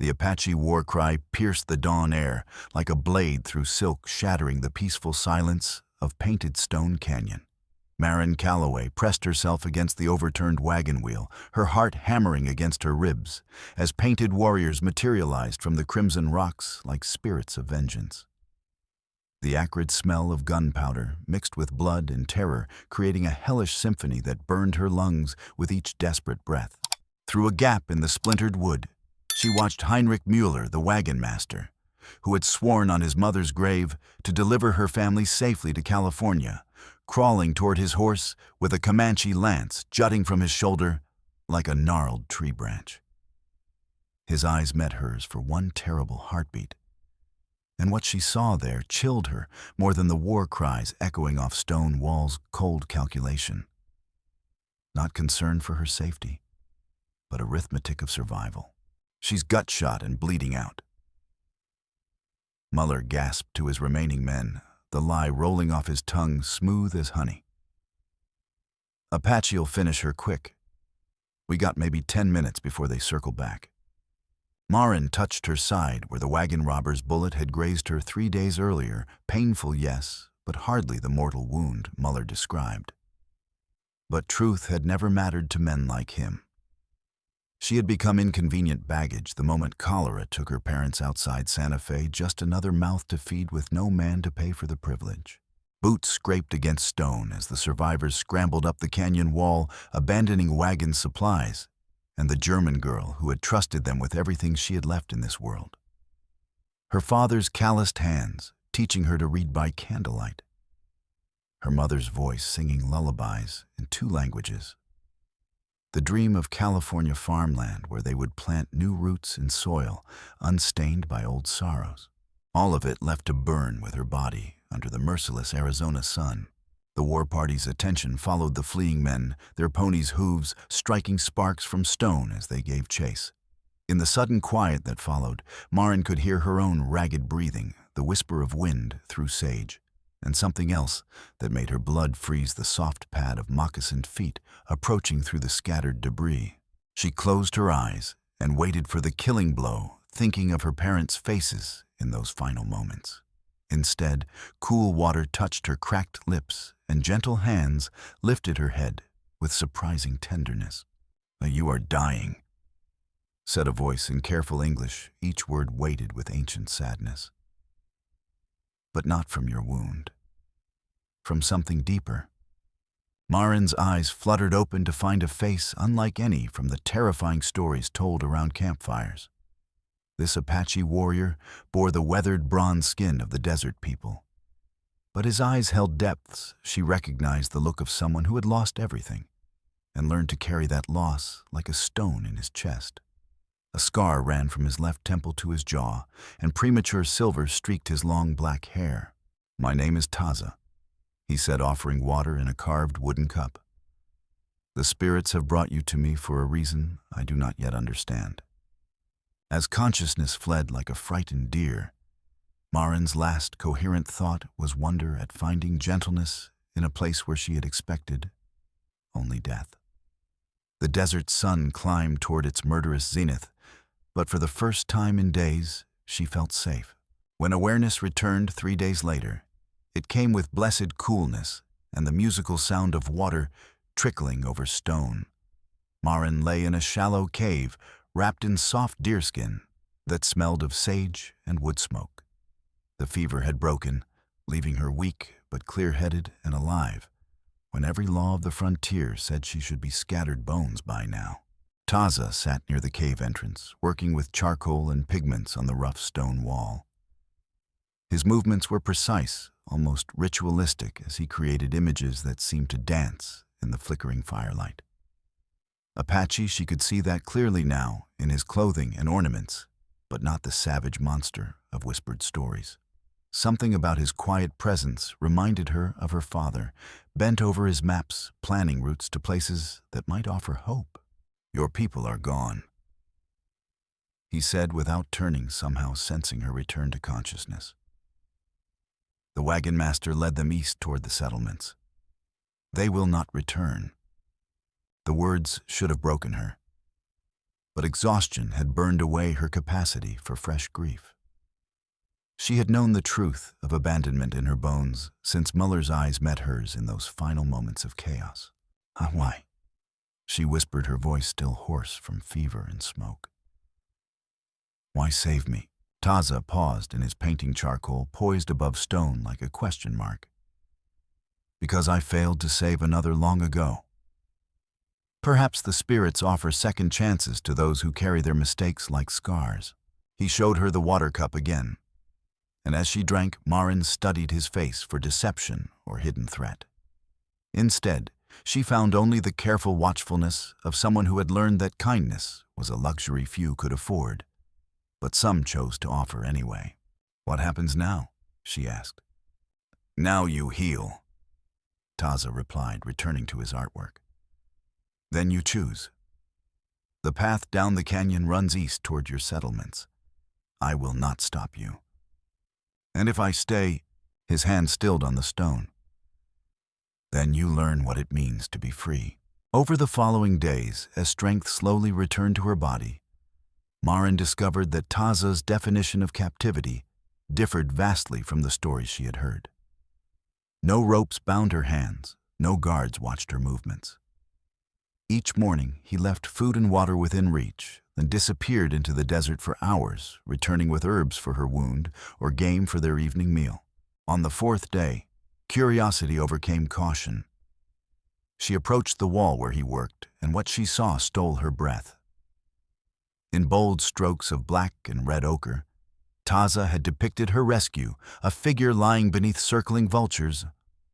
The Apache war cry pierced the dawn air like a blade through silk, shattering the peaceful silence of Painted Stone Canyon. Maren Calloway pressed herself against the overturned wagon wheel, her heart hammering against her ribs, as painted warriors materialized from the crimson rocks like spirits of vengeance. The acrid smell of gunpowder mixed with blood and terror, creating a hellish symphony that burned her lungs with each desperate breath. Through a gap in the splintered wood, she watched Heinrich Müller, the wagon master, who had sworn on his mother's grave to deliver her family safely to California, crawling toward his horse with a Comanche lance jutting from his shoulder like a gnarled tree branch. His eyes met hers for one terrible heartbeat, and what she saw there chilled her more than the war cries echoing off stone walls' cold calculation. Not concern for her safety, but arithmetic of survival. She's gut-shot and bleeding out. Muller gasped to his remaining men, the lie rolling off his tongue smooth as honey. Apache'll finish her quick. We got maybe 10 minutes before they circle back. Maren touched her side where the wagon robber's bullet had grazed her 3 days earlier. Painful, yes, but hardly the mortal wound Muller described. But truth had never mattered to men like him. She had become inconvenient baggage the moment cholera took her parents outside Santa Fe, just another mouth to feed with no man to pay for the privilege. Boots scraped against stone as the survivors scrambled up the canyon wall, abandoning wagon supplies, and the German girl who had trusted them with everything she had left in this world. Her father's calloused hands teaching her to read by candlelight. Her mother's voice singing lullabies in 2 languages. The dream of California farmland where they would plant new roots in soil unstained by old sorrows. All of it left to burn with her body under the merciless Arizona sun. The war party's attention followed the fleeing men, their ponies' hooves striking sparks from stone as they gave chase. In the sudden quiet that followed, Maren could hear her own ragged breathing, the whisper of wind through sage, and something else that made her blood freeze, the soft pad of moccasined feet approaching through the scattered debris. She closed her eyes and waited for the killing blow, thinking of her parents' faces in those final moments. Instead, cool water touched her cracked lips, and gentle hands lifted her head with surprising tenderness. "You are dying," said a voice in careful English, each word weighted with ancient sadness. "But not from your wound. From something deeper." Maren's eyes fluttered open to find a face unlike any from the terrifying stories told around campfires. This Apache warrior bore the weathered bronze skin of the desert people. But his eyes held depths. She recognized the look of someone who had lost everything and learned to carry that loss like a stone in his chest. A scar ran from his left temple to his jaw, and premature silver streaked his long black hair. "My name is Taza," he said, offering water in a carved wooden cup. "The spirits have brought you to me for a reason I do not yet understand." As consciousness fled like a frightened deer, Maren's last coherent thought was wonder at finding gentleness in a place where she had expected only death. The desert sun climbed toward its murderous zenith, but for the first time in days, she felt safe. When awareness returned 3 days later, it came with blessed coolness and the musical sound of water trickling over stone. Maren lay in a shallow cave wrapped in soft deerskin that smelled of sage and wood smoke. The fever had broken, leaving her weak but clear-headed and alive, when every law of the frontier said she should be scattered bones by now. Taza sat near the cave entrance, working with charcoal and pigments on the rough stone wall. His movements were precise, almost ritualistic, as he created images that seemed to dance in the flickering firelight. Apache, she could see that clearly now in his clothing and ornaments, but not the savage monster of whispered stories. Something about his quiet presence reminded her of her father, bent over his maps, planning routes to places that might offer hope. "Your people are gone," he said without turning, somehow sensing her return to consciousness. The wagon master led them east toward the settlements. "They will not return." The words should have broken her. but exhaustion had burned away her capacity for fresh grief. She had known the truth of abandonment in her bones since Muller's eyes met hers in those final moments of chaos. Why? She whispered, her voice still hoarse from fever and smoke. Why save me? Taza paused in his painting charcoal, poised above stone like a question mark. Because I failed to save another long ago. Perhaps the spirits offer second chances to those who carry their mistakes like scars. He showed her the water cup again, and as she drank, Maren studied his face for deception or hidden threat. Instead, she found only the careful watchfulness of someone who had learned that kindness was a luxury few could afford, but some chose to offer anyway. What happens now? She asked. Now you heal, Taza replied, returning to his artwork. Then you choose. The path down the canyon runs east toward your settlements. I will not stop you. And if I stay, his hand stilled on the stone, then you learn what it means to be free. Over the following days, as strength slowly returned to her body, Maren discovered that Taza's definition of captivity differed vastly from the stories she had heard. No ropes bound her hands, no guards watched her movements. Each morning, he left food and water within reach, then disappeared into the desert for hours, returning with herbs for her wound or game for their evening meal. On the fourth day, curiosity overcame caution. She approached the wall where he worked, and what she saw stole her breath. In bold strokes of black and red ochre, Taza had depicted her rescue, a figure lying beneath circling vultures,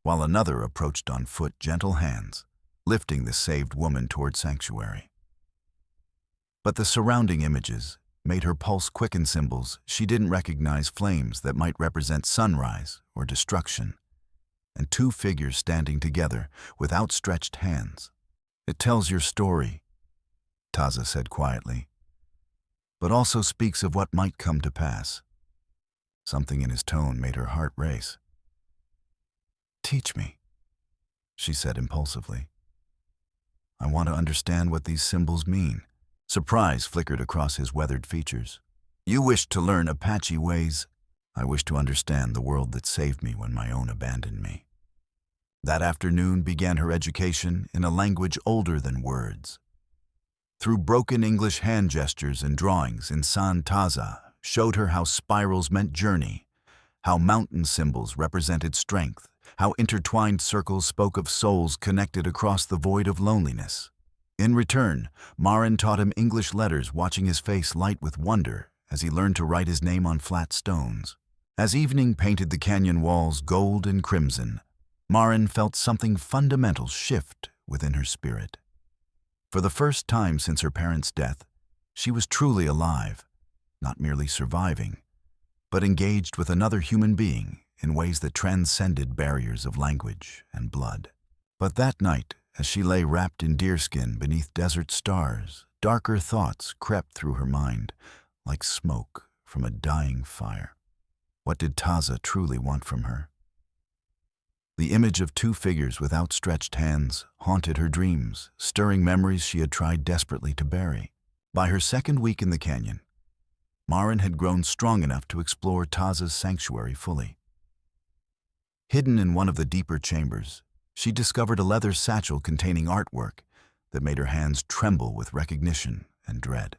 while another approached on foot, gentle hands, lifting the saved woman toward sanctuary. But the surrounding images made her pulse quicken, symbols she didn't recognize, flames that might represent sunrise or destruction, and two figures standing together with outstretched hands. It tells your story, Taza said quietly, but also speaks of what might come to pass. Something in his tone made her heart race. Teach me, she said impulsively. I want to understand what these symbols mean. Surprise flickered across his weathered features. You wish to learn Apache ways? I wish to understand the world that saved me when my own abandoned me. That afternoon began her education in a language older than words. Through broken English hand gestures and drawings, Insan Taza showed her how spirals meant journey, how mountain symbols represented strength, how intertwined circles spoke of souls connected across the void of loneliness. In return, Maren taught him English letters, watching his face light with wonder as he learned to write his name on flat stones. As evening painted the canyon walls gold and crimson, Maren felt something fundamental shift within her spirit. For the first time since her parents' death, she was truly alive, not merely surviving, but engaged with another human being in ways that transcended barriers of language and blood. But that night, as she lay wrapped in deerskin beneath desert stars, darker thoughts crept through her mind, like smoke from a dying fire. What did Taza truly want from her? The image of two figures with outstretched hands haunted her dreams, stirring memories she had tried desperately to bury. By her second week in the canyon, Maren had grown strong enough to explore Taza's sanctuary fully. Hidden in one of the deeper chambers, she discovered a leather satchel containing artwork that made her hands tremble with recognition and dread.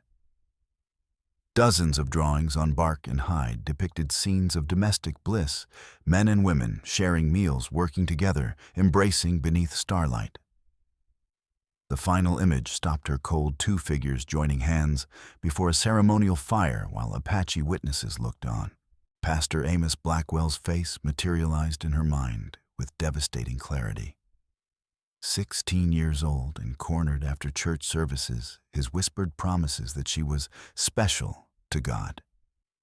Dozens of drawings on bark and hide depicted scenes of domestic bliss, men and women sharing meals, working together, embracing beneath starlight. The final image stopped her cold, two figures joining hands before a ceremonial fire while Apache witnesses looked on. Pastor Amos Blackwell's face materialized in her mind with devastating clarity. 16 years old and cornered after church services, his whispered promises that she was special to God,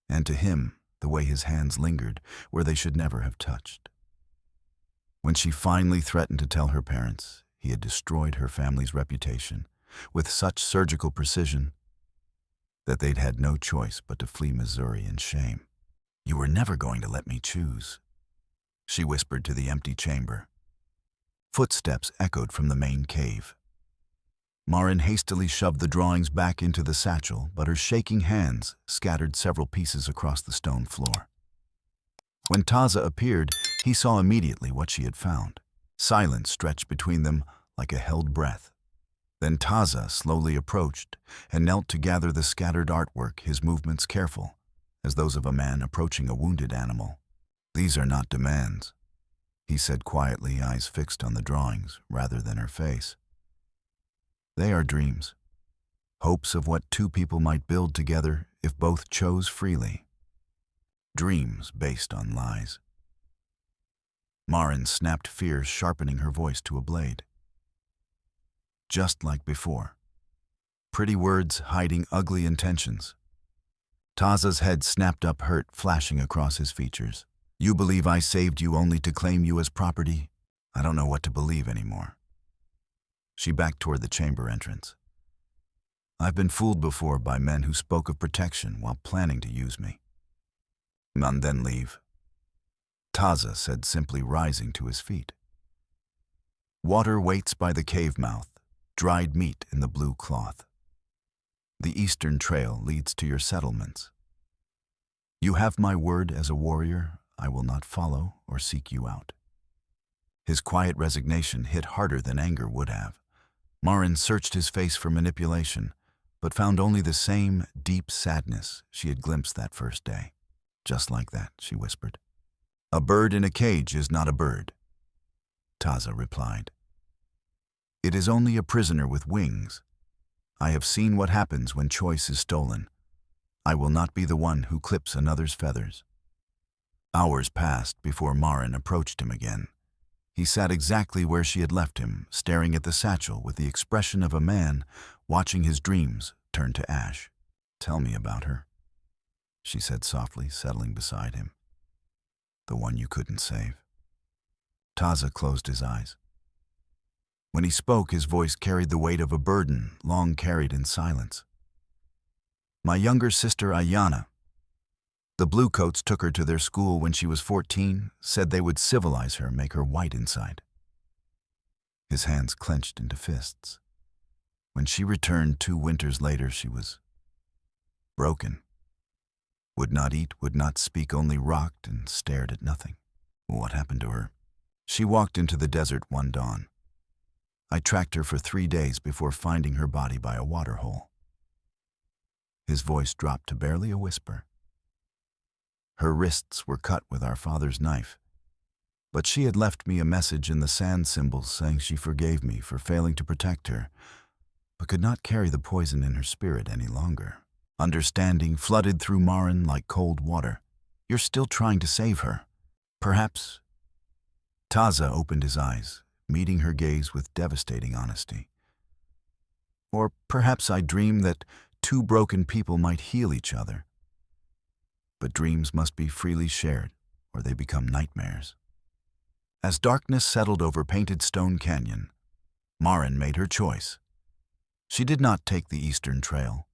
and to him the way his hands lingered where they should never have touched. When she finally threatened to tell her parents, he had destroyed her family's reputation with such surgical precision that they'd had no choice but to flee Missouri in shame. You were never going to let me choose, she whispered to the empty chamber. Footsteps echoed from the main cave. Maren hastily shoved the drawings back into the satchel, but her shaking hands scattered several pieces across the stone floor. When Taza appeared, he saw immediately what she had found. Silence stretched between them like a held breath. Then Taza slowly approached and knelt to gather the scattered artwork, his movements careful, as those of a man approaching a wounded animal. "These are not demands," he said quietly, eyes fixed on the drawings rather than her face. "They are dreams, hopes of what two people might build together if both chose freely. Dreams based on lies." Maren snapped, fear sharpening her voice to a blade. Just like before. Pretty words hiding ugly intentions. Taza's head snapped up, hurt flashing across his features. "You believe I saved you only to claim you as property? I don't know what to believe anymore." She backed toward the chamber entrance. "I've been fooled before by men who spoke of protection while planning to use me." "None, then leave," Taza said simply, rising to his feet. Water waits by the cave mouth, dried meat in the blue cloth. The eastern trail leads to your settlements. You have my word as a warrior, I will not follow or seek you out. His quiet resignation hit harder than anger would have. Maren searched his face for manipulation, but found only the same deep sadness she had glimpsed that first day. "Just like that," she whispered. "A bird in a cage is not a bird," Taza replied. "It is only a prisoner with wings. I have seen what happens when choice is stolen. I will not be the one who clips another's feathers." Hours passed before Maren approached him again. He sat exactly where she had left him, staring at the satchel with the expression of a man watching his dreams turn to ash. "Tell me about her," she said softly, settling beside him. "The one you couldn't save." Taza closed his eyes. When he spoke, his voice carried the weight of a burden long carried in silence. "My younger sister Ayana. The Bluecoats took her to their school when she was 14, said they would civilize her, make her white inside." His hands clenched into fists. When she returned 2 winters later, she was broken. Would not eat, would not speak, only rocked and stared at nothing. What happened to her? "She walked into the desert one dawn. I tracked her for 3 days before finding her body by a waterhole." His voice dropped to barely a whisper. "Her wrists were cut with our father's knife, but she had left me a message in the sand symbols saying she forgave me for failing to protect her, but could not carry the poison in her spirit any longer." Understanding flooded through Maren like cold water. "You're still trying to save her. Perhaps..." Taza opened his eyes, meeting her gaze with devastating honesty. "Or perhaps I dreamed that 2 broken people might heal each other. But dreams must be freely shared, or they become nightmares." As darkness settled over Painted Stone Canyon, Maren made her choice. She did not take the eastern trail.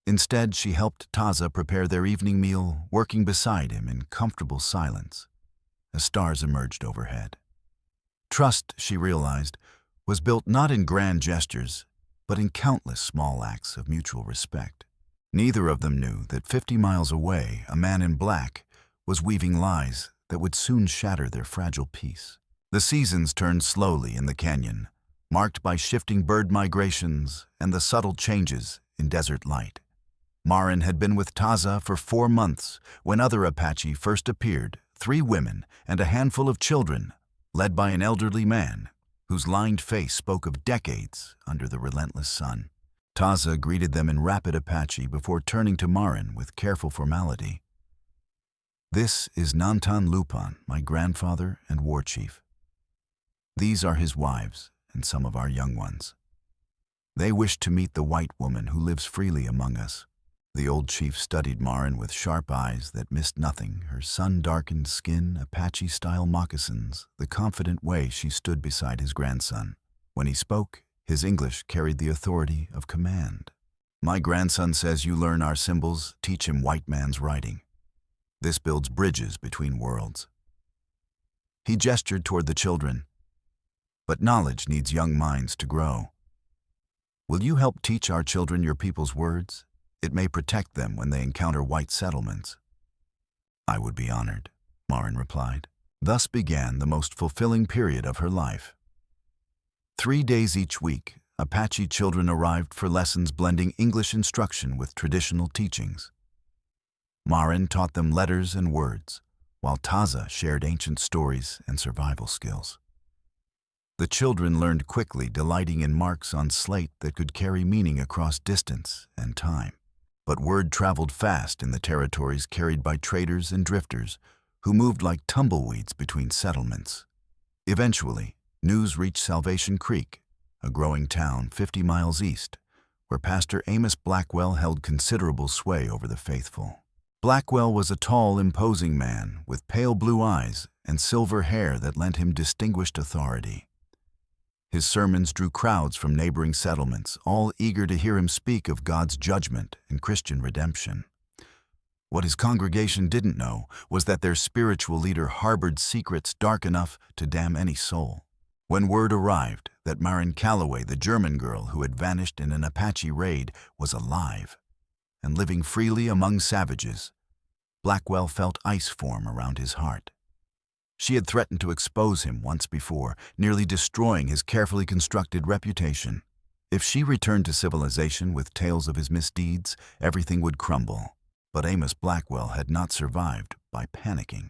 Instead, she helped Taza prepare their evening meal, working beside him in comfortable silence, as stars emerged overhead. Trust, she realized, was built not in grand gestures, but in countless small acts of mutual respect. Neither of them knew that 50 miles away, a man in black was weaving lies that would soon shatter their fragile peace. The seasons turned slowly in the canyon, marked by shifting bird migrations and the subtle changes in desert light. Maren had been with Taza for 4 months when other Apache first appeared, 3 women and a handful of children, led by an elderly man whose lined face spoke of decades under the relentless sun. Taza greeted them in rapid Apache before turning to Maren with careful formality. "This is Nantan Lupan, my grandfather and war chief. These are his wives and some of our young ones. They wish to meet the white woman who lives freely among us." The old chief studied Maren with sharp eyes that missed nothing, her sun-darkened skin, Apache-style moccasins, the confident way she stood beside his grandson. When he spoke, his English carried the authority of command. "My grandson says you learn our symbols, teach him white man's writing. This builds bridges between worlds." He gestured toward the children. "But knowledge needs young minds to grow. Will you help teach our children your people's words? It may protect them when they encounter white settlements. I would be honored, Maren replied. Thus began the most fulfilling period of her life. 3 days each week, Apache children arrived for lessons blending English instruction with traditional teachings. Maren taught them letters and words, while Taza shared ancient stories and survival skills. The children learned quickly, delighting in marks on slate that could carry meaning across distance and time. But word traveled fast in the territories carried by traders and drifters who moved like tumbleweeds between settlements. Eventually, news reached Salvation Creek, a growing town 50 miles east, where Pastor Amos Blackwell held considerable sway over the faithful. Blackwell was a tall, imposing man with pale blue eyes and silver hair that lent him distinguished authority. His sermons drew crowds from neighboring settlements, all eager to hear him speak of God's judgment and Christian redemption. What his congregation didn't know was that their spiritual leader harbored secrets dark enough to damn any soul. When word arrived that Maren Calloway, the German girl who had vanished in an Apache raid, was alive and living freely among savages, Blackwell felt ice form around his heart. She had threatened to expose him once before, nearly destroying his carefully constructed reputation. If she returned to civilization with tales of his misdeeds, everything would crumble. But Amos Blackwell had not survived by panicking.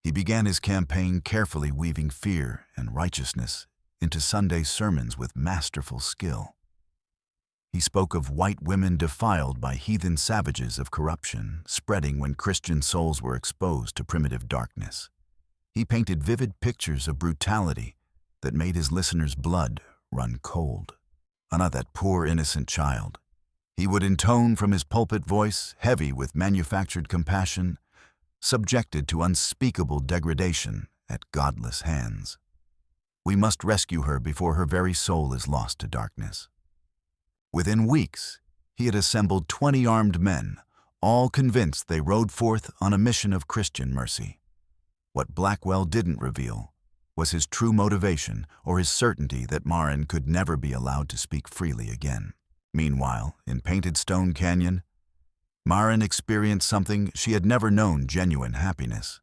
He began his campaign carefully weaving fear and righteousness into Sunday sermons with masterful skill. He spoke of white women defiled by heathen savages of corruption, spreading when Christian souls were exposed to primitive darkness. He painted vivid pictures of brutality that made his listeners' blood run cold. Not that poor innocent child. He would intone from his pulpit voice, heavy with manufactured compassion, subjected to unspeakable degradation at godless hands. We must rescue her before her very soul is lost to darkness. Within weeks, he had assembled 20 armed men, all convinced they rode forth on a mission of Christian mercy. What Blackwell didn't reveal was his true motivation or his certainty that Maren could never be allowed to speak freely again. Meanwhile, in Painted Stone Canyon, Maren experienced something she had never known: genuine happiness.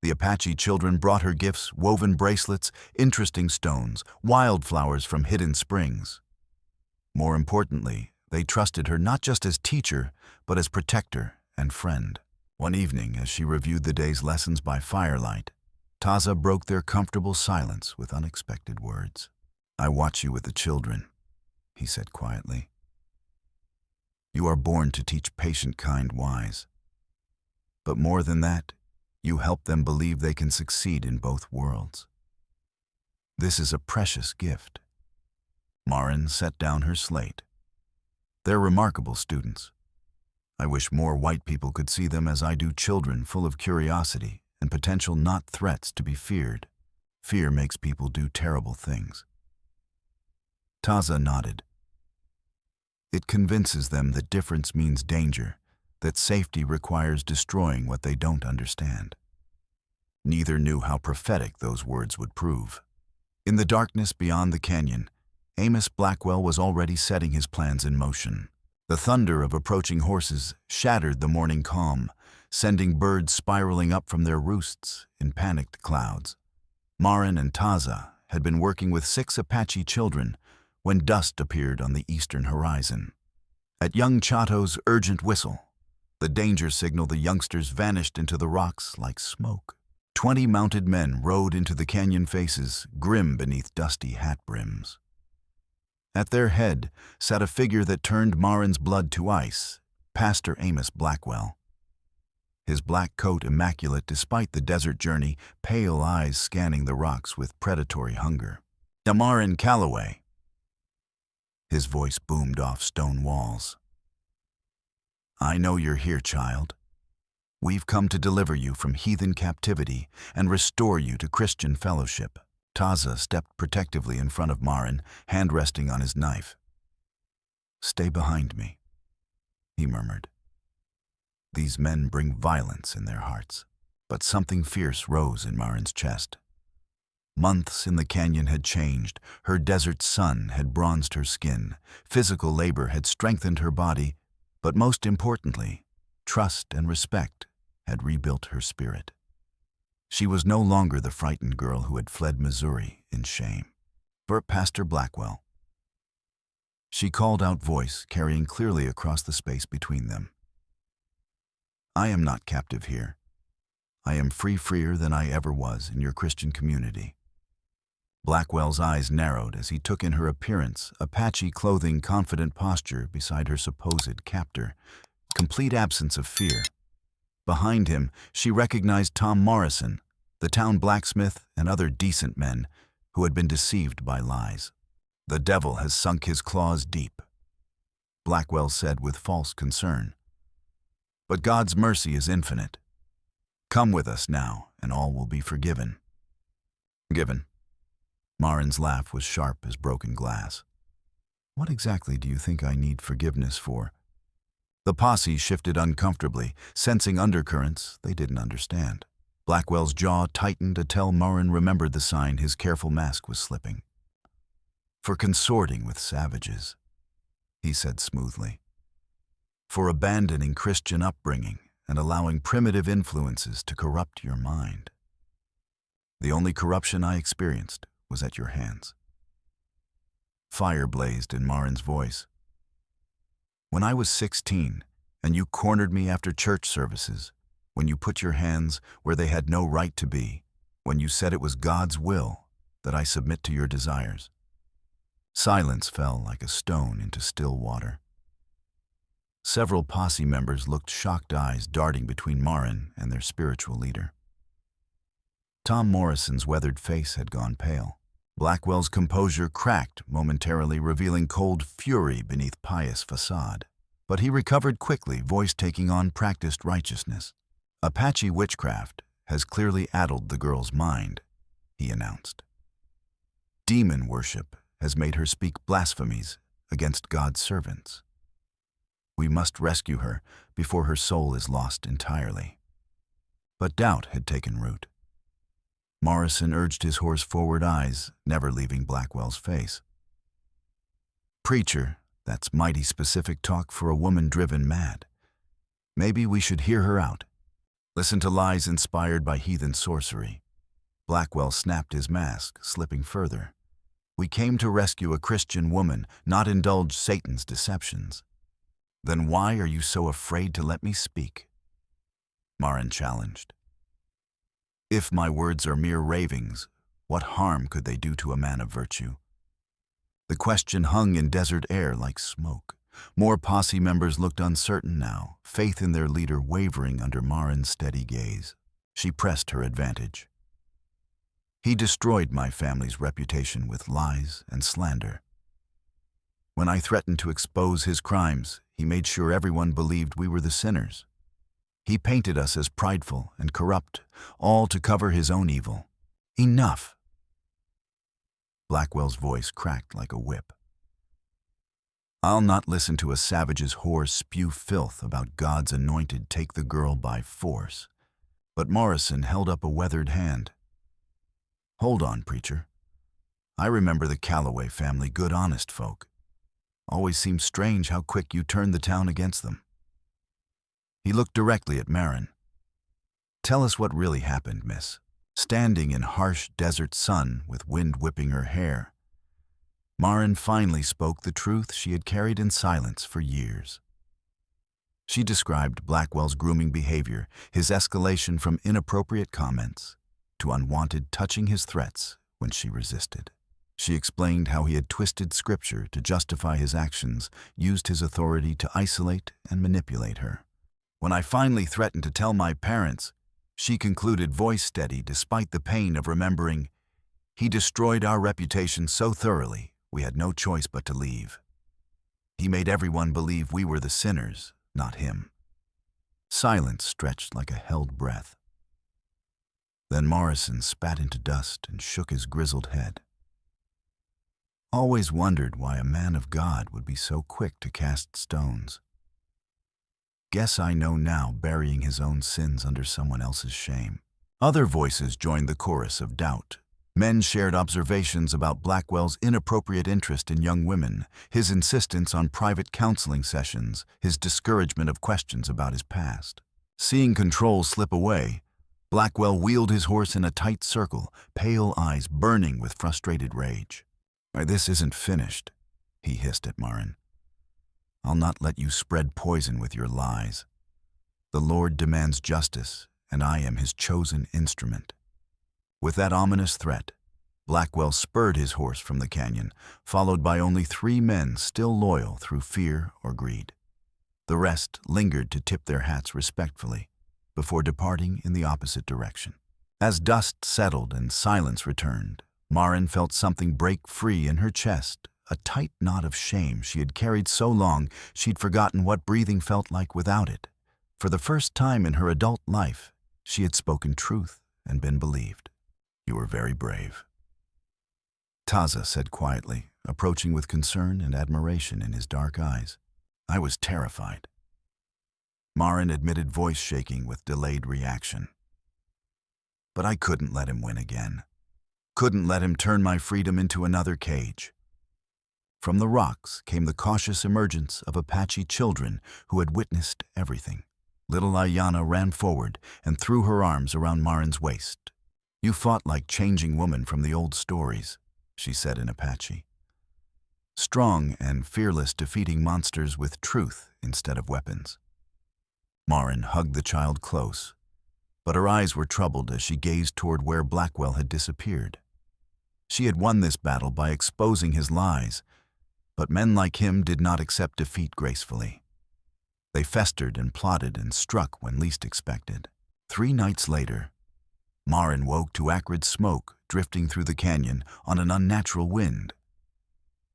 The Apache children brought her gifts: woven bracelets, interesting stones, wildflowers from hidden springs. More importantly, they trusted her not just as teacher, but as protector and friend. One evening, as she reviewed the day's lessons by firelight, Taza broke their comfortable silence with unexpected words. "I watch you with the children," he said quietly. "You are born to teach patient, kind, wise. But more than that, you help them believe they can succeed in both worlds. This is a precious gift." Maren set down her slate. "They're remarkable students. I wish more white people could see them as I do, children full of curiosity and potential, not threats to be feared. Fear makes people do terrible things." Taza nodded. "It convinces them that difference means danger, that safety requires destroying what they don't understand." Neither knew how prophetic those words would prove. In the darkness beyond the canyon, Amos Blackwell was already setting his plans in motion. The thunder of approaching horses shattered the morning calm, sending birds spiraling up from their roosts in panicked clouds. Maren and Taza had been working with 6 Apache children when dust appeared on the eastern horizon. At young Chato's urgent whistle, the danger signal, the youngsters vanished into the rocks like smoke. 20 mounted men rode into the canyon faces, grim beneath dusty hat brims. At their head sat a figure that turned Maren's blood to ice: Pastor Amos Blackwell. His black coat immaculate despite the desert journey, pale eyes scanning the rocks with predatory hunger. "Maren Calloway." His voice boomed off stone walls. "I know you're here, child. We've come to deliver you from heathen captivity and restore you to Christian fellowship." Taza stepped protectively in front of Maren, hand resting on his knife. "Stay behind me," he murmured. "These men bring violence in their hearts." But something fierce rose in Maren's chest. Months in the canyon had changed. Her desert sun had bronzed her skin. Physical labor had strengthened her body. But most importantly, trust and respect had rebuilt her spirit. She was no longer the frightened girl who had fled Missouri in shame. Pastor Blackwell. She called out, voice carrying clearly across the space between them. I am not captive here. I am freer than I ever was in your Christian community. Blackwell's eyes narrowed as he took in her appearance, Apache clothing, confident posture beside her supposed captor, complete absence of fear. Behind him, she recognized Tom Morrison, the town blacksmith and other decent men who had been deceived by lies. The devil has sunk his claws deep, Blackwell said with false concern. But God's mercy is infinite. Come with us now, and all will be forgiven. Forgiven? Maren's laugh was sharp as broken glass. What exactly do you think I need forgiveness for? The posse shifted uncomfortably, sensing undercurrents they didn't understand. Blackwell's jaw tightened to tell Maren remembered the sign his careful mask was slipping. For consorting with savages, he said smoothly. For abandoning Christian upbringing and allowing primitive influences to corrupt your mind. The only corruption I experienced was at your hands. Fire blazed in Maren's voice. When I was 16, and you cornered me after church services, when you put your hands where they had no right to be, when you said it was God's will that I submit to your desires. Silence fell like a stone into still water. Several posse members looked, shocked eyes darting between Maren and their spiritual leader. Tom Morrison's weathered face had gone pale. Blackwell's composure cracked momentarily, revealing cold fury beneath pious facade. But he recovered quickly, voice taking on practiced righteousness. Apache witchcraft has clearly addled the girl's mind, he announced. Demon worship has made her speak blasphemies against God's servants. We must rescue her before her soul is lost entirely. But doubt had taken root. Morrison urged his horse forward, eyes never leaving Blackwell's face. Preacher, that's mighty specific talk for a woman driven mad. Maybe we should hear her out. Listen to lies inspired by heathen sorcery. Blackwell snapped his mask, slipping further. We came to rescue a Christian woman, not indulge Satan's deceptions. Then why are you so afraid to let me speak? Maren challenged. If my words are mere ravings, what harm could they do to a man of virtue? The question hung in desert air like smoke. More posse members looked uncertain now, faith in their leader wavering under Maren's steady gaze. She pressed her advantage. He destroyed my family's reputation with lies and slander. When I threatened to expose his crimes, he made sure everyone believed we were the sinners. He painted us as prideful and corrupt, all to cover his own evil. Enough! Blackwell's voice cracked like a whip. I'll not listen to a savage's whore spew filth about God's anointed take the girl by force. But Morrison held up a weathered hand. Hold on, preacher. I remember the Calloway family, good honest folk. Always seemed strange how quick you turned the town against them. He looked directly at Maren. Tell us what really happened, miss. Standing in harsh desert sun with wind whipping her hair, Maren finally spoke the truth she had carried in silence for years. She described Blackwell's grooming behavior, his escalation from inappropriate comments to unwanted touching his threats when she resisted. She explained how he had twisted scripture to justify his actions, used his authority to isolate and manipulate her. When I finally threatened to tell my parents, she concluded, voice steady despite the pain of remembering, he destroyed our reputation so thoroughly we had no choice but to leave. He made everyone believe we were the sinners, not him. Silence stretched like a held breath. Then Morrison spat into dust and shook his grizzled head. Always wondered why a man of God would be so quick to cast stones. Guess I know now, burying his own sins under someone else's shame. Other voices joined the chorus of doubt. Men shared observations about Blackwell's inappropriate interest in young women, his insistence on private counseling sessions, his discouragement of questions about his past. Seeing control slip away, Blackwell wheeled his horse in a tight circle, pale eyes burning with frustrated rage. "This isn't finished," he hissed at Maren. "I'll not let you spread poison with your lies. The Lord demands justice, and I am his chosen instrument." With that ominous threat, Blackwell spurred his horse from the canyon, followed by only 3 men still loyal through fear or greed. The rest lingered to tip their hats respectfully before departing in the opposite direction. As dust settled and silence returned, Maren felt something break free in her chest, a tight knot of shame she had carried so long she'd forgotten what breathing felt like without it. For the first time in her adult life, she had spoken truth and been believed. "You were very brave," Taza said quietly, approaching with concern and admiration in his dark eyes. "I was terrified," Maren admitted, voice shaking with delayed reaction. "But I couldn't let him win again. Couldn't let him turn my freedom into another cage." From the rocks came the cautious emergence of Apache children who had witnessed everything. Little Ayana ran forward and threw her arms around Maren's waist. "You fought like changing woman from the old stories," she said in Apache. "Strong and fearless, defeating monsters with truth instead of weapons." Maren hugged the child close, but her eyes were troubled as she gazed toward where Blackwell had disappeared. She had won this battle by exposing his lies, but men like him did not accept defeat gracefully. They festered and plotted and struck when least expected. 3 nights later, Maren woke to acrid smoke drifting through the canyon on an unnatural wind.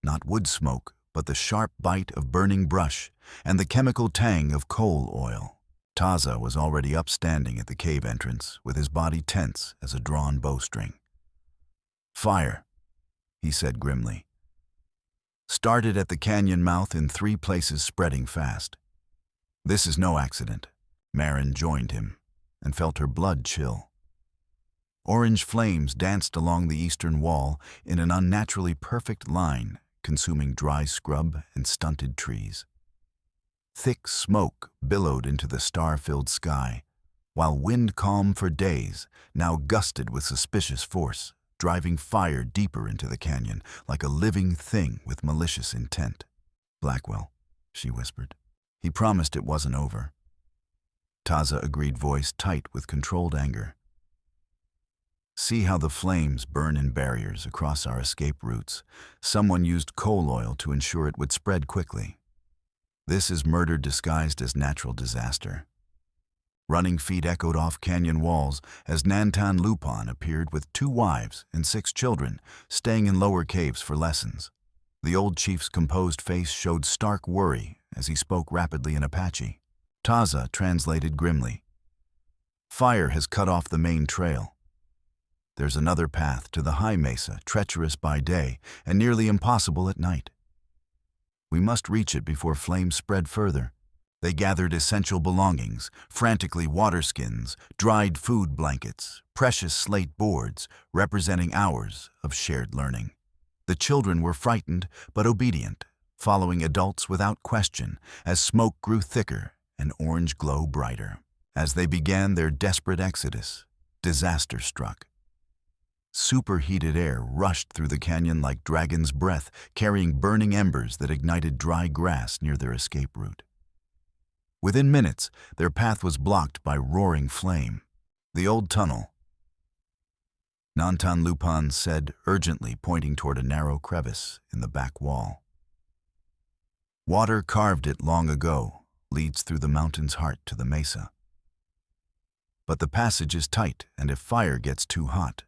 Not wood smoke, but the sharp bite of burning brush and the chemical tang of coal oil. Taza was already upstanding at the cave entrance, with his body tense as a drawn bowstring. "Fire," he said grimly. "Started at the canyon mouth in 3 places, spreading fast." "This is no accident." Maren joined him and felt her blood chill. Orange flames danced along the eastern wall in an unnaturally perfect line, consuming dry scrub and stunted trees. Thick smoke billowed into the star-filled sky, while wind calm for days now gusted with suspicious force, driving fire deeper into the canyon like a living thing with malicious intent. "Blackwell," she whispered. "He promised it wasn't over." Taza agreed, voice tight with controlled anger. "See how the flames burn in barriers across our escape routes. Someone used coal oil to ensure it would spread quickly. This is murder disguised as natural disaster." Running feet echoed off canyon walls as Nantan Lupan appeared with 2 wives and 6 children, staying in lower caves for lessons. The old chief's composed face showed stark worry as he spoke rapidly in Apache. Taza translated grimly. "Fire has cut off the main trail. There's another path to the high mesa, treacherous by day and nearly impossible at night. We must reach it before flames spread further." They gathered essential belongings, frantically water skins, dried food blankets, precious slate boards, representing hours of shared learning. The children were frightened but obedient, following adults without question as smoke grew thicker and orange glow brighter. As they began their desperate exodus, disaster struck. Superheated air rushed through the canyon like dragon's breath, carrying burning embers that ignited dry grass near their escape route. Within minutes, their path was blocked by roaring flame. "The old tunnel," Nantan Lupan said urgently, pointing toward a narrow crevice in the back wall. "Water carved it long ago, leads through the mountain's heart to the mesa. But the passage is tight, and if fire gets too hot..."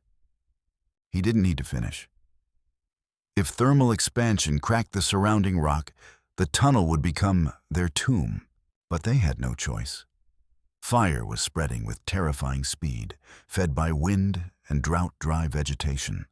He didn't need to finish. "If thermal expansion cracked the surrounding rock, the tunnel would become their tomb." But they had no choice. Fire was spreading with terrifying speed, fed by wind and drought-dry vegetation.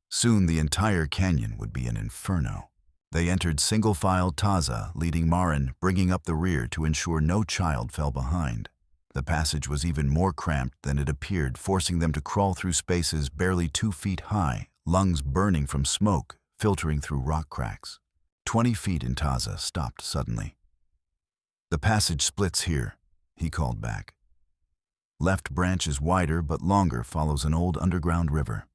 Soon the entire canyon would be an inferno. They entered single-file, Taza leading Maren, bringing up the rear to ensure no child fell behind. The passage was even more cramped than it appeared, forcing them to crawl through spaces barely 2 feet high, lungs burning from smoke, filtering through rock cracks. 20 feet in Taza stopped suddenly. "The passage splits here," he called back. "Left branch is wider but longer, follows an old underground river.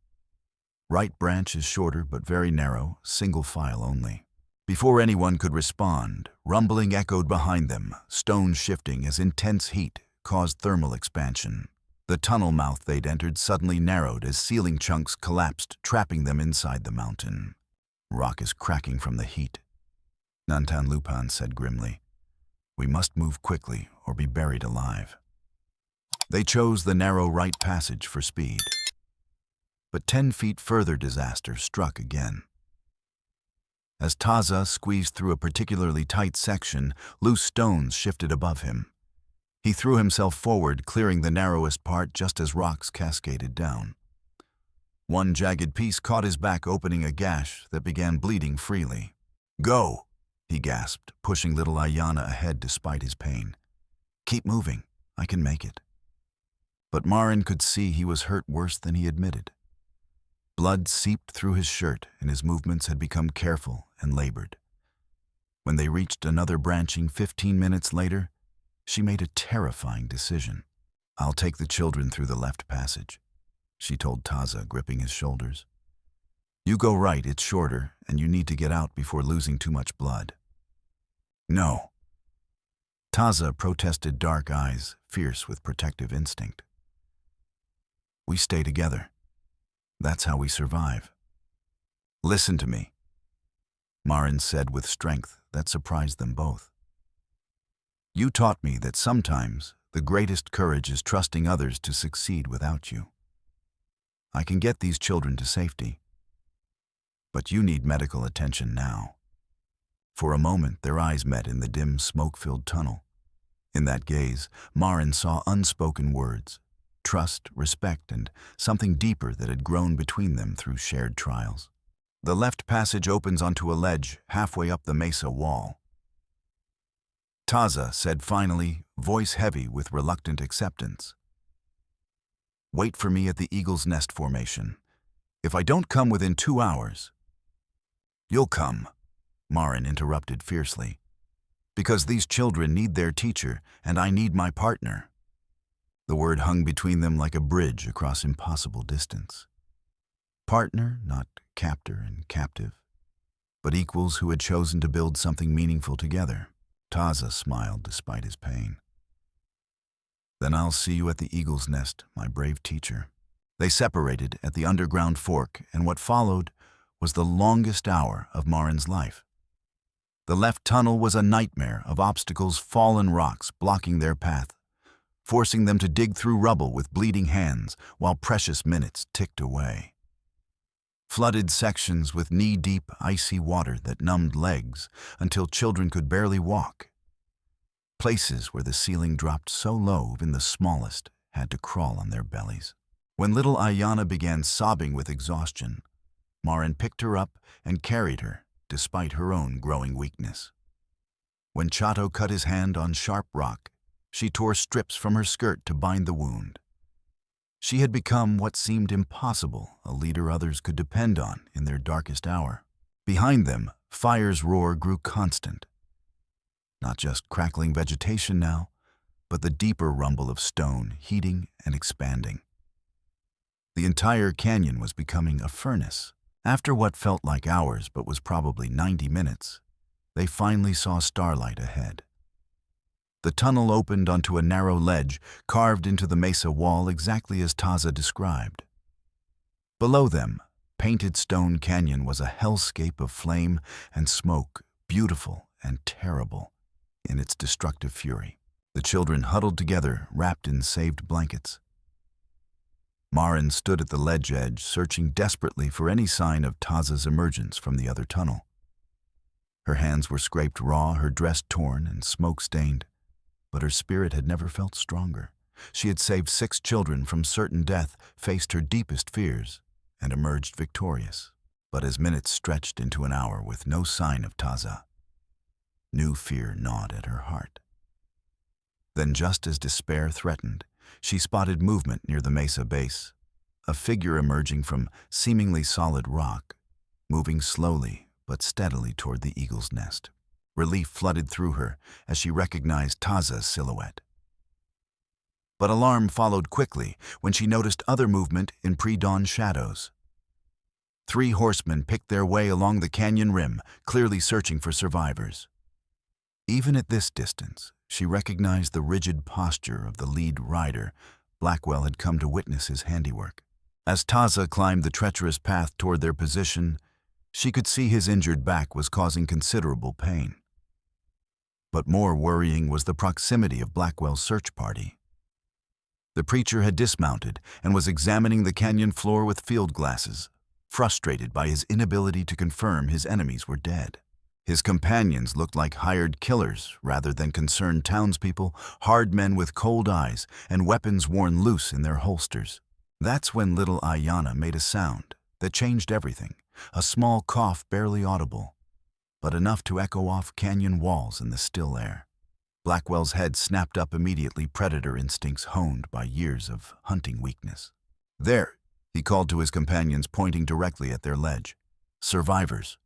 Right branch is shorter but very narrow, single file only." Before anyone could respond, rumbling echoed behind them, stones shifting as intense heat caused thermal expansion. The tunnel mouth they'd entered suddenly narrowed as ceiling chunks collapsed, trapping them inside the mountain. "Rock is cracking from the heat," Nantan Lupan said grimly. "We must move quickly or be buried alive." They chose the narrow right passage for speed. But 10 feet further disaster struck again. As Taza squeezed through a particularly tight section, loose stones shifted above him. He threw himself forward, clearing the narrowest part just as rocks cascaded down. One jagged piece caught his back, opening a gash that began bleeding freely. "Go!" he gasped, pushing little Ayana ahead despite his pain. "Keep moving. I can make it." But Maren could see he was hurt worse than he admitted. Blood seeped through his shirt, and his movements had become careful and labored. When they reached another branching 15 minutes later, she made a terrifying decision. "I'll take the children through the left passage," she told Taza, gripping his shoulders. "You go right, it's shorter, and you need to get out before losing too much blood." "No." Taza protested, dark eyes fierce with protective instinct. "We stay together. That's how we survive." "Listen to me," Maren said with strength that surprised them both. "You taught me that sometimes the greatest courage is trusting others to succeed without you. I can get these children to safety. But you need medical attention now." For a moment, their eyes met in the dim, smoke-filled tunnel. In that gaze, Maren saw unspoken words, trust, respect, and something deeper that had grown between them through shared trials. The left passage opens onto a ledge halfway up the mesa wall. Taza said finally, voice heavy with reluctant acceptance. "Wait for me at the Eagle's Nest formation. If I don't come within 2 hours..." "You'll come," Maren interrupted fiercely. "Because these children need their teacher, and I need my partner." The word hung between them like a bridge across impossible distance. Partner, not captor and captive, but equals who had chosen to build something meaningful together. Taza smiled despite his pain. "Then I'll see you at the Eagle's Nest, my brave teacher." They separated at the underground fork, and what followed was the longest hour of Maren's life. The left tunnel was a nightmare of obstacles, fallen rocks blocking their path, forcing them to dig through rubble with bleeding hands while precious minutes ticked away. Flooded sections with knee-deep, icy water that numbed legs until children could barely walk. Places where the ceiling dropped so low even the smallest had to crawl on their bellies. When little Ayana began sobbing with exhaustion, Maren picked her up and carried her, despite her own growing weakness. When Chato cut his hand on sharp rock, she tore strips from her skirt to bind the wound. She had become what seemed impossible, a leader others could depend on in their darkest hour. Behind them, fire's roar grew constant. Not just crackling vegetation now, but the deeper rumble of stone heating and expanding. The entire canyon was becoming a furnace. After what felt like hours but was probably 90 minutes, they finally saw starlight ahead. The tunnel opened onto a narrow ledge carved into the mesa wall exactly as Taza described. Below them, Painted Stone Canyon was a hellscape of flame and smoke, beautiful and terrible in its destructive fury. The children huddled together, wrapped in saved blankets. Maren stood at the ledge edge, searching desperately for any sign of Taza's emergence from the other tunnel. Her hands were scraped raw, her dress torn and smoke-stained, but her spirit had never felt stronger. She had saved 6 children from certain death, faced her deepest fears, and emerged victorious. But as minutes stretched into an hour with no sign of Taza, new fear gnawed at her heart. Then, just as despair threatened, she spotted movement near the mesa base, a figure emerging from seemingly solid rock, moving slowly but steadily toward the eagle's nest. Relief flooded through her as she recognized Taza's silhouette. But alarm followed quickly when she noticed other movement in pre-dawn shadows. 3 horsemen picked their way along the canyon rim, clearly searching for survivors. Even at this distance, she recognized the rigid posture of the lead rider. Blackwell had come to witness his handiwork. As Taza climbed the treacherous path toward their position, she could see his injured back was causing considerable pain. But more worrying was the proximity of Blackwell's search party. The preacher had dismounted and was examining the canyon floor with field glasses, frustrated by his inability to confirm his enemies were dead. His companions looked like hired killers rather than concerned townspeople, hard men with cold eyes and weapons worn loose in their holsters. That's when little Ayanna made a sound that changed everything, a small cough barely audible, but enough to echo off canyon walls in the still air. Blackwell's head snapped up immediately, predator instincts honed by years of hunting weakness. "There," he called to his companions, pointing directly at their ledge. "Survivors."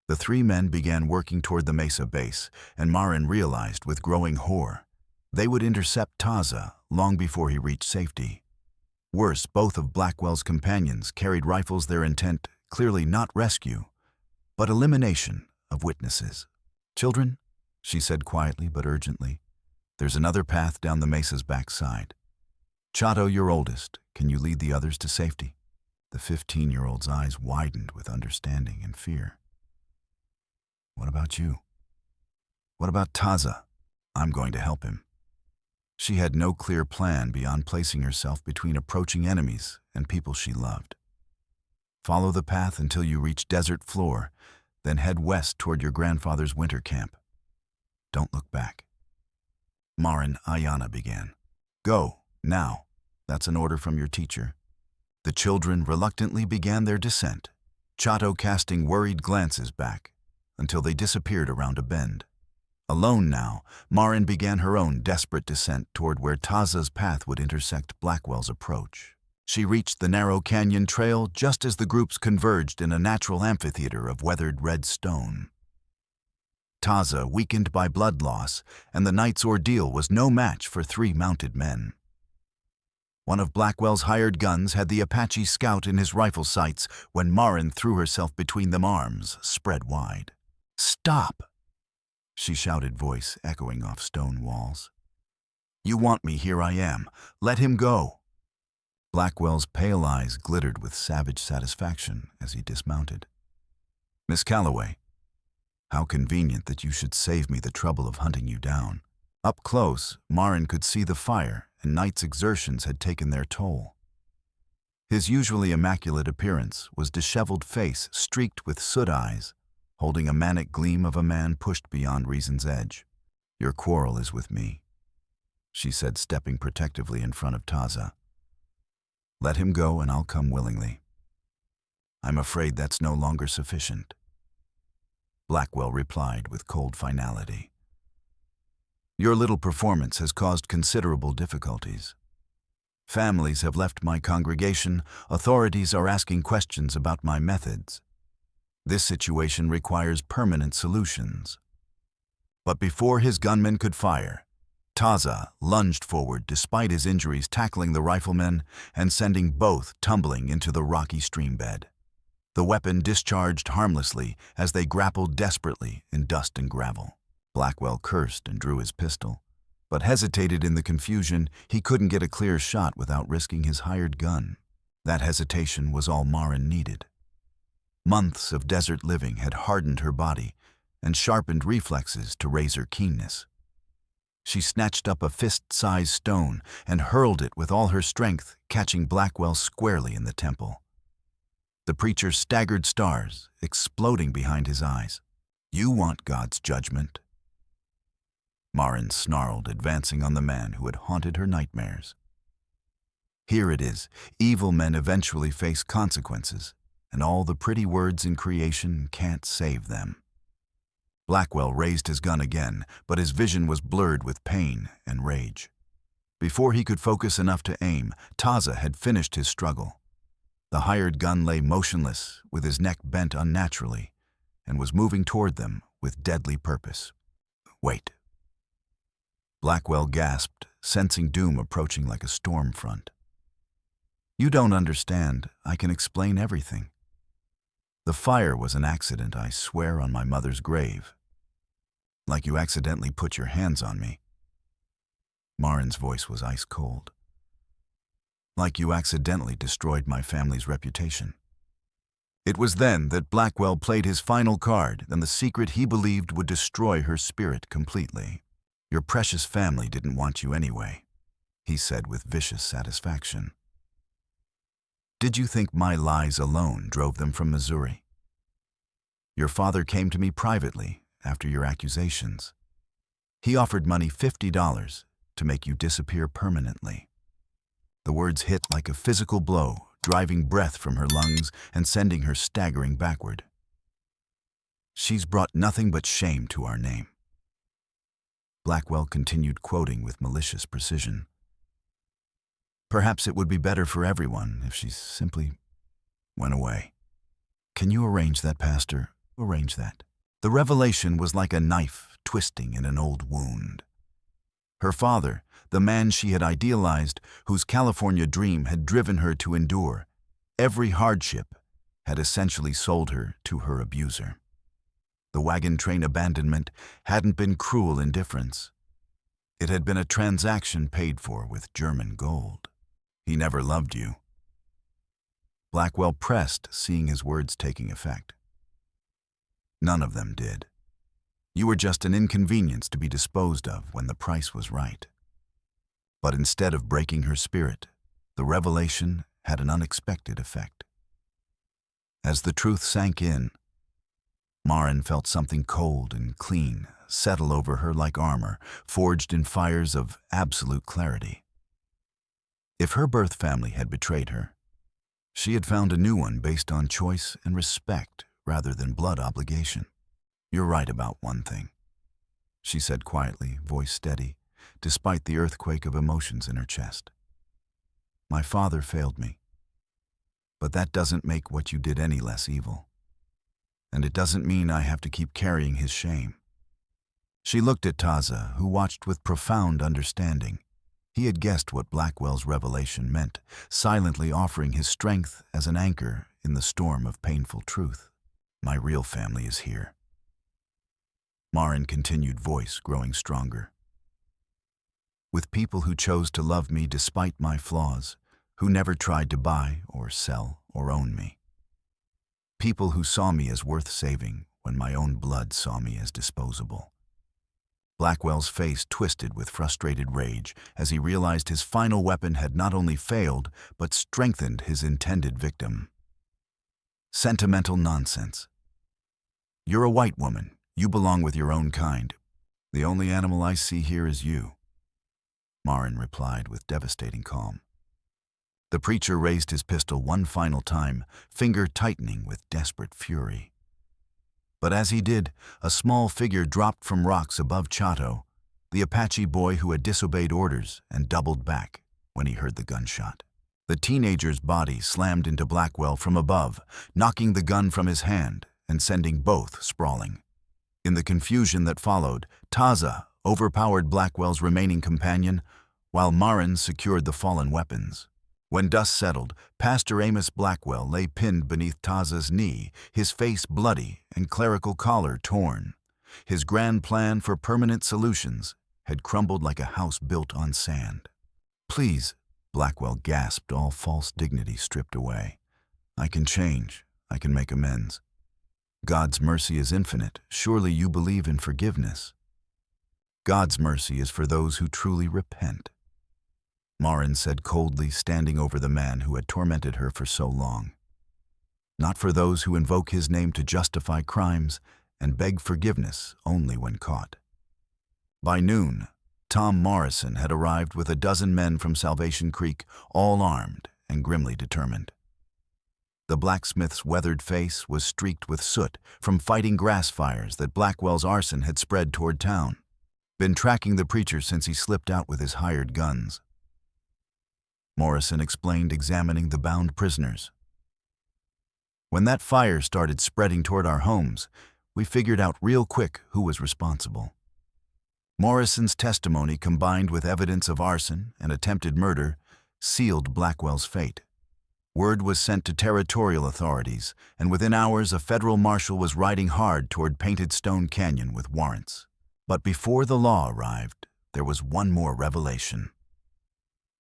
The 3 men began working toward the mesa base, and Maren realized with growing horror they would intercept Taza long before he reached safety. Worse, both of Blackwell's companions carried rifles, their intent clearly not rescue, but elimination of witnesses. "Children," she said quietly but urgently, "there's another path down the mesa's backside. Chato, you're oldest. Can you lead the others to safety?" The 15-year-old's eyes widened with understanding and fear. "What about you? What about Taza?" "I'm going to help him." She had no clear plan beyond placing herself between approaching enemies and people she loved. "Follow the path until you reach desert floor, then head west toward your grandfather's winter camp. Don't look back." Ayanna began. "Go, now. That's an order from your teacher." The children reluctantly began their descent, Chato casting worried glances back until they disappeared around a bend. Alone now, Maren began her own desperate descent toward where Taza's path would intersect Blackwell's approach. She reached the narrow canyon trail just as the groups converged in a natural amphitheater of weathered red stone. Taza, weakened by blood loss, and the night's ordeal was no match for 3 mounted men. One of Blackwell's hired guns had the Apache scout in his rifle sights when Maren threw herself between them, arms spread wide. "Stop!" she shouted, voice echoing off stone walls. "You want me, here I am. Let him go." Blackwell's pale eyes glittered with savage satisfaction as he dismounted. "Miss Calloway, how convenient that you should save me the trouble of hunting you down." Up close, Maren could see the fire, and night's exertions had taken their toll. His usually immaculate appearance was disheveled face streaked with soot eyes, holding a manic gleam of a man pushed beyond reason's edge. "Your quarrel is with me," she said, stepping protectively in front of Taza. "Let him go and I'll come willingly." "I'm afraid that's no longer sufficient," Blackwell replied with cold finality. "Your little performance has caused considerable difficulties. Families have left my congregation, authorities are asking questions about my methods. This situation requires permanent solutions." But before his gunman could fire, Taza lunged forward despite his injuries, tackling the riflemen and sending both tumbling into the rocky streambed. The weapon discharged harmlessly as they grappled desperately in dust and gravel. Blackwell cursed and drew his pistol, but hesitated in the confusion. He couldn't get a clear shot without risking his hired gun. That hesitation was all Maren needed. Months of desert living had hardened her body and sharpened reflexes to razor keenness. She snatched up a fist-sized stone and hurled it with all her strength, catching Blackwell squarely in the temple. The preacher staggered, stars exploding behind his eyes. "You want God's judgment?" Maren snarled, advancing on the man who had haunted her nightmares. "Here it is. Evil men eventually face consequences, and all the pretty words in creation can't save them." Blackwell raised his gun again, but his vision was blurred with pain and rage. Before he could focus enough to aim, Taza had finished his struggle. The hired gun lay motionless, with his neck bent unnaturally, and was moving toward them with deadly purpose. "Wait." Blackwell gasped, sensing doom approaching like a storm front. "You don't understand. I can explain everything. The fire was an accident, I swear on my mother's grave. Like you accidentally put your hands on me." Maren's voice was ice cold. "Like you accidentally destroyed my family's reputation." It was then that Blackwell played his final card and the secret he believed would destroy her spirit completely. "Your precious family didn't want you anyway," he said with vicious satisfaction. "Did you think my lies alone drove them from Missouri? Your father came to me privately after your accusations. He offered money $50 to make you disappear permanently." The words hit like a physical blow, driving breath from her lungs and sending her staggering backward. "She's brought nothing but shame to our name." Blackwell continued quoting with malicious precision. "Perhaps it would be better for everyone if she simply went away. Can you arrange that, Pastor? Arrange that." The revelation was like a knife twisting in an old wound. Her father, the man she had idealized, whose California dream had driven her to endure every hardship, had essentially sold her to her abuser. The wagon train abandonment hadn't been cruel indifference. It had been a transaction paid for with German gold. "He never loved you." Blackwell pressed, seeing his words taking effect. "None of them did. You were just an inconvenience to be disposed of when the price was right." But instead of breaking her spirit, the revelation had an unexpected effect. As the truth sank in, Maren felt something cold and clean settle over her like armor, forged in fires of absolute clarity. If her birth family had betrayed her, she had found a new one based on choice and respect rather than blood obligation. "You're right about one thing," she said quietly, voice steady, despite the earthquake of emotions in her chest. "My father failed me. But that doesn't make what you did any less evil. And it doesn't mean I have to keep carrying his shame." She looked at Taza, who watched with profound understanding. He had guessed what Blackwell's revelation meant, silently offering his strength as an anchor in the storm of painful truth. "My real family is here." Maren continued, voice growing stronger. "With people who chose to love me despite my flaws, who never tried to buy or sell or own me. People who saw me as worth saving when my own blood saw me as disposable." Blackwell's face twisted with frustrated rage as he realized his final weapon had not only failed, but strengthened his intended victim. "Sentimental nonsense. You're a white woman. You belong with your own kind. The only animal I see here is you," Maren replied with devastating calm. The preacher raised his pistol one final time, finger tightening with desperate fury. But as he did, a small figure dropped from rocks above Chato, the Apache boy who had disobeyed orders and doubled back when he heard the gunshot. The teenager's body slammed into Blackwell from above, knocking the gun from his hand and sending both sprawling. In the confusion that followed, Taza overpowered Blackwell's remaining companion, while Maren secured the fallen weapons. When dust settled, Pastor Amos Blackwell lay pinned beneath Taza's knee, his face bloody and clerical collar torn. His grand plan for permanent solutions had crumbled like a house built on sand. "Please," Blackwell gasped, all false dignity stripped away. "I can change. I can make amends. God's mercy is infinite. Surely you believe in forgiveness." "God's mercy is for those who truly repent," Maren said coldly, standing over the man who had tormented her for so long. "Not for those who invoke his name to justify crimes and beg forgiveness only when caught." By noon, Tom Morrison had arrived with a dozen men from Salvation Creek, all armed and grimly determined. The blacksmith's weathered face was streaked with soot from fighting grass fires that Blackwell's arson had spread toward town. Been tracking the preacher since he slipped out with his hired guns. Morrison explained, examining the bound prisoners. When that fire started spreading toward our homes, we figured out real quick who was responsible. Morrison's testimony, combined with evidence of arson and attempted murder, sealed Blackwell's fate. Word was sent to territorial authorities, and within hours a federal marshal was riding hard toward Painted Stone Canyon with warrants. But before the law arrived, there was one more revelation.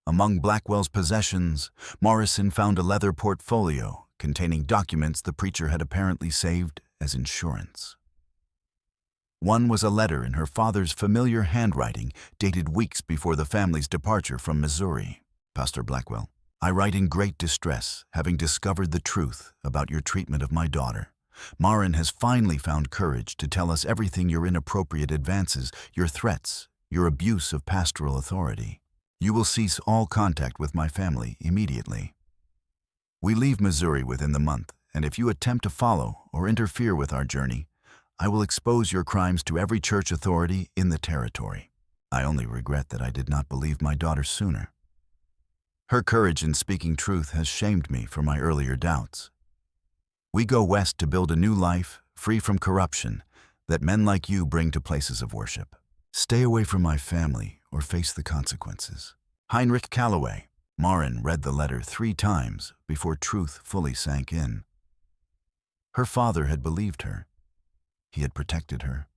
Among Blackwell's possessions, Morrison found a leather portfolio containing documents the preacher had apparently saved as insurance. One was a letter in her father's familiar handwriting, dated weeks before the family's departure from Missouri. Pastor Blackwell, I write in great distress, having discovered the truth about your treatment of my daughter. Maren has finally found courage to tell us everything: your inappropriate advances, your threats, your abuse of pastoral authority. You will cease all contact with my family immediately. We leave Missouri within the month, and if you attempt to follow or interfere with our journey, I will expose your crimes to every church authority in the territory. I only regret that I did not believe my daughter sooner. Her courage in speaking truth has shamed me for my earlier doubts. We go west to build a new life, free from corruption, that men like you bring to places of worship. Stay away from my family or face the consequences. Maren Calloway. Maren read the letter 3 times before truth fully sank in. Her father had believed her. He had protected her.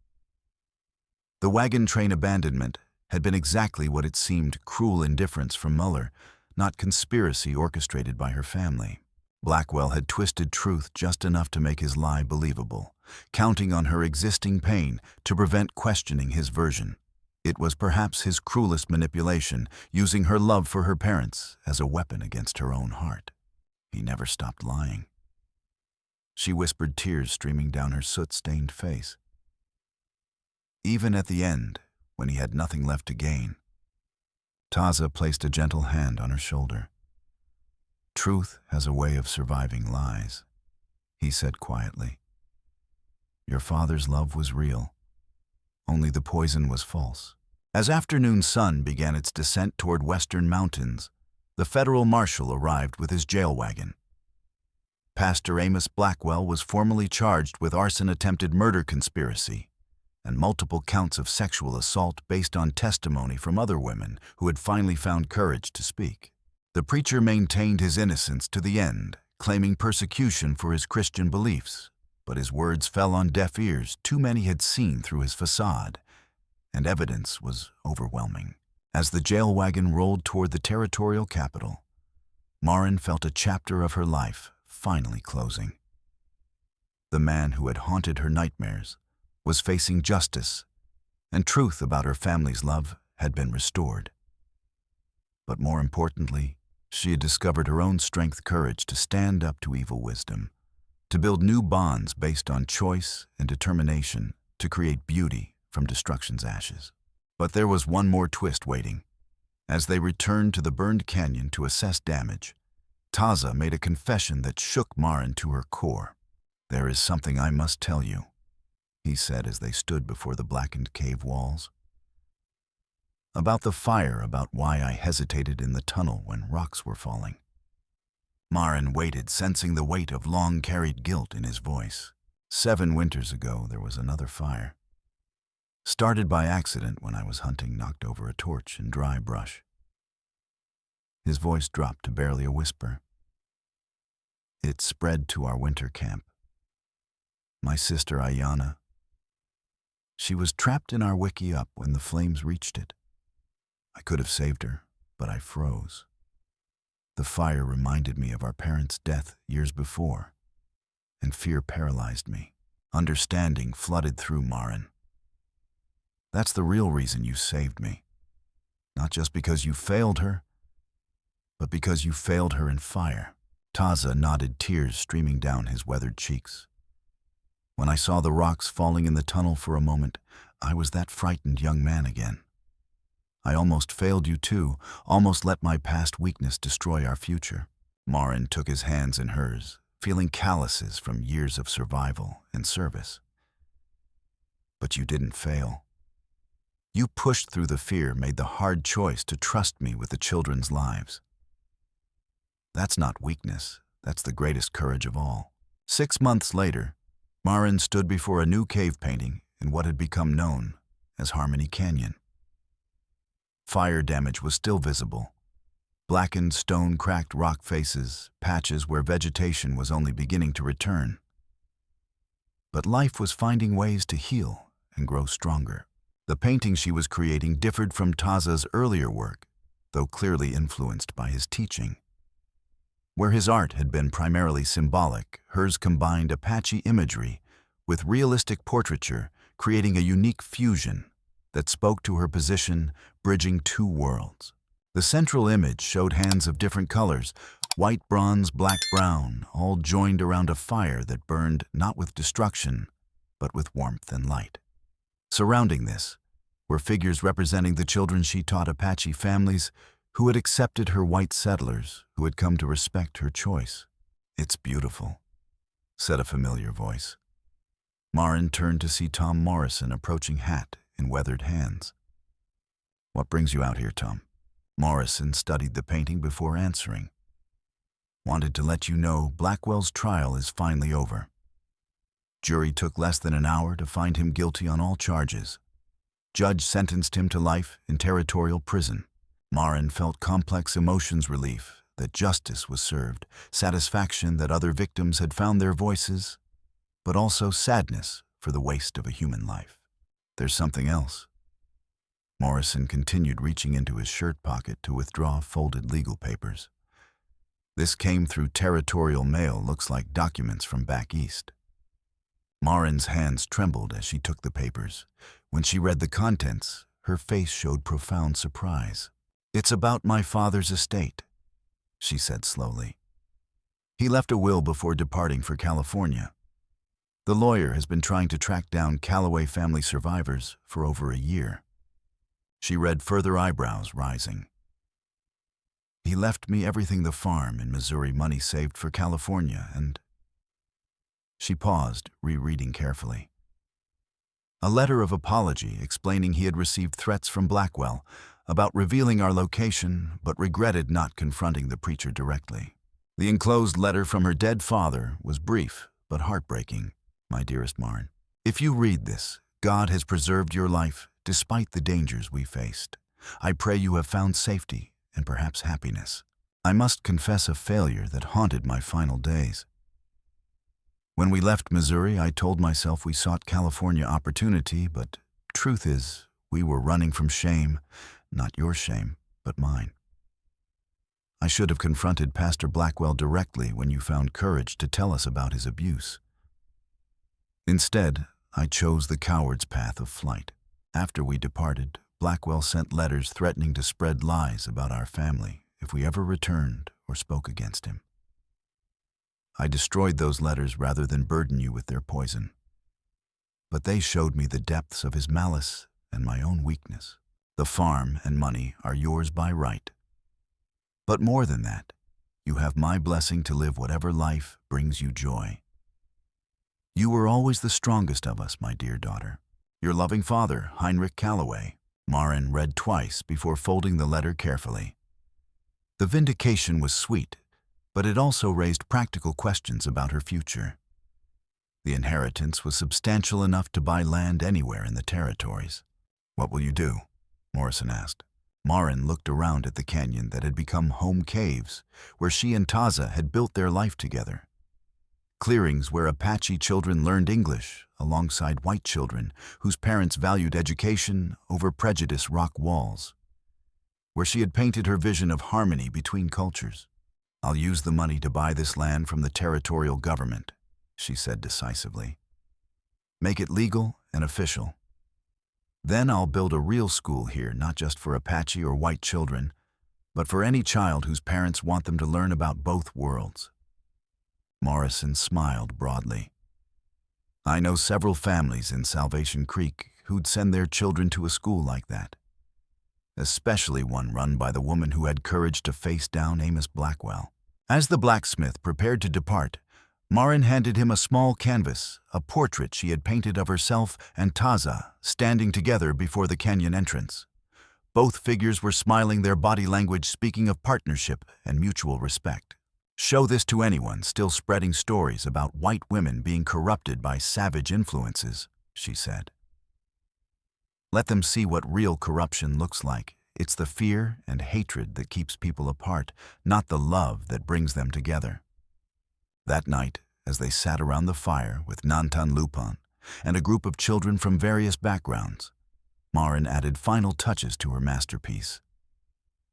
The wagon train abandonment had been exactly what it seemed: cruel indifference from Mueller, not conspiracy orchestrated by her family. Blackwell had twisted truth just enough to make his lie believable, counting on her existing pain to prevent questioning his version. It was perhaps his cruelest manipulation, using her love for her parents as a weapon against her own heart. He never stopped lying. She whispered, tears streaming down her soot-stained face. Even at the end, when he had nothing left to gain, Taza placed a gentle hand on her shoulder. Truth has a way of surviving lies, he said quietly. Your father's love was real. Only the poison was false. As afternoon sun began its descent toward western mountains, the federal marshal arrived with his jail wagon. Pastor Amos Blackwell was formally charged with arson, attempted murder conspiracy, and multiple counts of sexual assault based on testimony from other women who had finally found courage to speak. The preacher maintained his innocence to the end, claiming persecution for his Christian beliefs, but his words fell on deaf ears. Too many had seen through his facade, and evidence was overwhelming. As the jail wagon rolled toward the territorial capital, Maren felt a chapter of her life finally closing. The man who had haunted her nightmares was facing justice, and truth about her family's love had been restored. But more importantly, she had discovered her own strength, courage to stand up to evil wisdom, to build new bonds based on choice and determination, to create beauty from destruction's ashes. But there was one more twist waiting. As they returned to the burned canyon to assess damage, Taza made a confession that shook Maren to her core. There is something I must tell you, he said as they stood before the blackened cave walls. About the fire, about why I hesitated in the tunnel when rocks were falling. Maren waited, sensing the weight of long-carried guilt in his voice. 7 winters ago, there was another fire. Started by accident when I was hunting, knocked over a torch in dry brush. His voice dropped to barely a whisper. It spread to our winter camp. My sister Ayana, she was trapped in our wickiup when the flames reached it. I could have saved her, but I froze. The fire reminded me of our parents' death years before, and fear paralyzed me. Understanding flooded through Maren. That's the real reason you saved me. Not just because you failed her, but because you failed her in fire. Taza nodded, tears streaming down his weathered cheeks. When I saw the rocks falling in the tunnel for a moment, I was that frightened young man again. I almost failed you too, almost let my past weakness destroy our future. Maren took his hands in hers, feeling calluses from years of survival and service. But you didn't fail. You pushed through the fear, made the hard choice to trust me with the children's lives. That's not weakness, that's the greatest courage of all. 6 months later, Maren stood before a new cave painting in what had become known as Harmony Canyon. Fire damage was still visible. Blackened stone-cracked rock faces, patches where vegetation was only beginning to return. But life was finding ways to heal and grow stronger. The painting she was creating differed from Taza's earlier work, though clearly influenced by his teaching. Where his art had been primarily symbolic, hers combined Apache imagery with realistic portraiture, creating a unique fusion that spoke to her position, bridging two worlds. The central image showed hands of different colors, white, bronze, black, brown, all joined around a fire that burned not with destruction, but with warmth and light. Surrounding this were figures representing the children she taught, Apache families who had accepted her white settlers, who had come to respect her choice. "It's beautiful," said a familiar voice. Maren turned to see Tom Morrison approaching, hat in weathered hands. "What brings you out here, Tom?" Morrison studied the painting before answering. "Wanted to let you know Blackwell's trial is finally over. Jury took less than an hour to find him guilty on all charges. Judge sentenced him to life in territorial prison." Maren felt complex emotions, relief that justice was served, satisfaction that other victims had found their voices, but also sadness for the waste of a human life. "There's something else." Morrison continued, reaching into his shirt pocket to withdraw folded legal papers. "This came through territorial mail, looks like documents from back east." Maren's hands trembled as she took the papers. When she read the contents, her face showed profound surprise. "It's about my father's estate," she said slowly. "He left a will before departing for California. The lawyer has been trying to track down Calloway family survivors for over a year." She read, further eyebrows rising. "He left me everything, the farm in Missouri, money saved for California, and..." She paused, rereading carefully. "A letter of apology explaining he had received threats from Blackwell about revealing our location, but regretted not confronting the preacher directly. The enclosed letter from her dead father was brief but heartbreaking. My dearest Maren, if you read this, God has preserved your life despite the dangers we faced. I pray you have found safety and perhaps happiness. I must confess a failure that haunted my final days. When we left Missouri, I told myself we sought California opportunity, but truth is, we were running from shame, not your shame, but mine. I should have confronted Pastor Blackwell directly when you found courage to tell us about his abuse. Instead, I chose the coward's path of flight. After we departed, Blackwell sent letters threatening to spread lies about our family if we ever returned or spoke against him. I destroyed those letters rather than burden you with their poison. But they showed me the depths of his malice and my own weakness. The farm and money are yours by right. But more than that, you have my blessing to live whatever life brings you joy. You were always the strongest of us, my dear daughter. Your loving father, Maren Calloway." Maren read twice before folding the letter carefully. The vindication was sweet, but it also raised practical questions about her future. The inheritance was substantial enough to buy land anywhere in the territories. "What will you do?" Morrison asked. Maren looked around at the canyon that had become home caves, where she and Taza had built their life together. Clearings where Apache children learned English alongside white children whose parents valued education over prejudice, rock walls. Where she had painted her vision of harmony between cultures. "I'll use the money to buy this land from the territorial government," she said decisively. "Make it legal and official. Then I'll build a real school here, not just for Apache or white children, but for any child whose parents want them to learn about both worlds." Morrison smiled broadly. "I know several families in Salvation Creek who'd send their children to a school like that, especially one run by the woman who had courage to face down Amos Blackwell." As the blacksmith prepared to depart, Maren handed him a small canvas, a portrait she had painted of herself and Taza standing together before the canyon entrance. Both figures were smiling, their body language speaking of partnership and mutual respect. Show this to anyone still spreading stories about white women being corrupted by savage influences, she said. Let them see what real corruption looks like. It's the fear and hatred that keeps people apart, not the love that brings them together. That night, as they sat around the fire with Nantan Lupan and a group of children from various backgrounds, Maren added final touches to her masterpiece.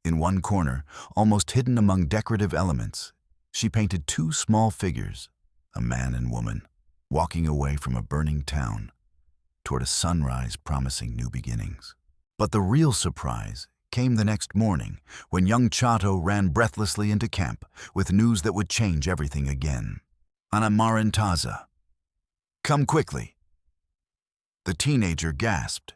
In one corner, almost hidden among decorative elements, she painted two small figures, a man and woman, walking away from a burning town toward a sunrise promising new beginnings. But the real surprise came the next morning when young Chato ran breathlessly into camp with news that would change everything again. Ana Maren Taza. Come quickly. The teenager gasped.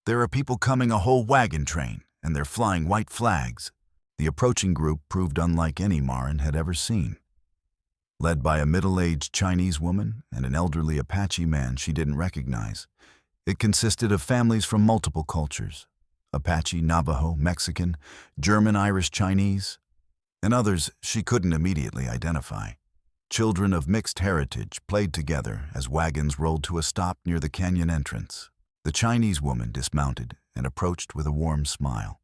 There are people coming, a whole wagon train, and they're flying white flags. The approaching group proved unlike any Maren had ever seen. Led by a middle-aged Chinese woman and an elderly Apache man she didn't recognize, it consisted of families from multiple cultures: Apache, Navajo, Mexican, German, Irish, Chinese, and others she couldn't immediately identify. Children of mixed heritage played together as wagons rolled to a stop near the canyon entrance. The Chinese woman dismounted and approached with a warm smile.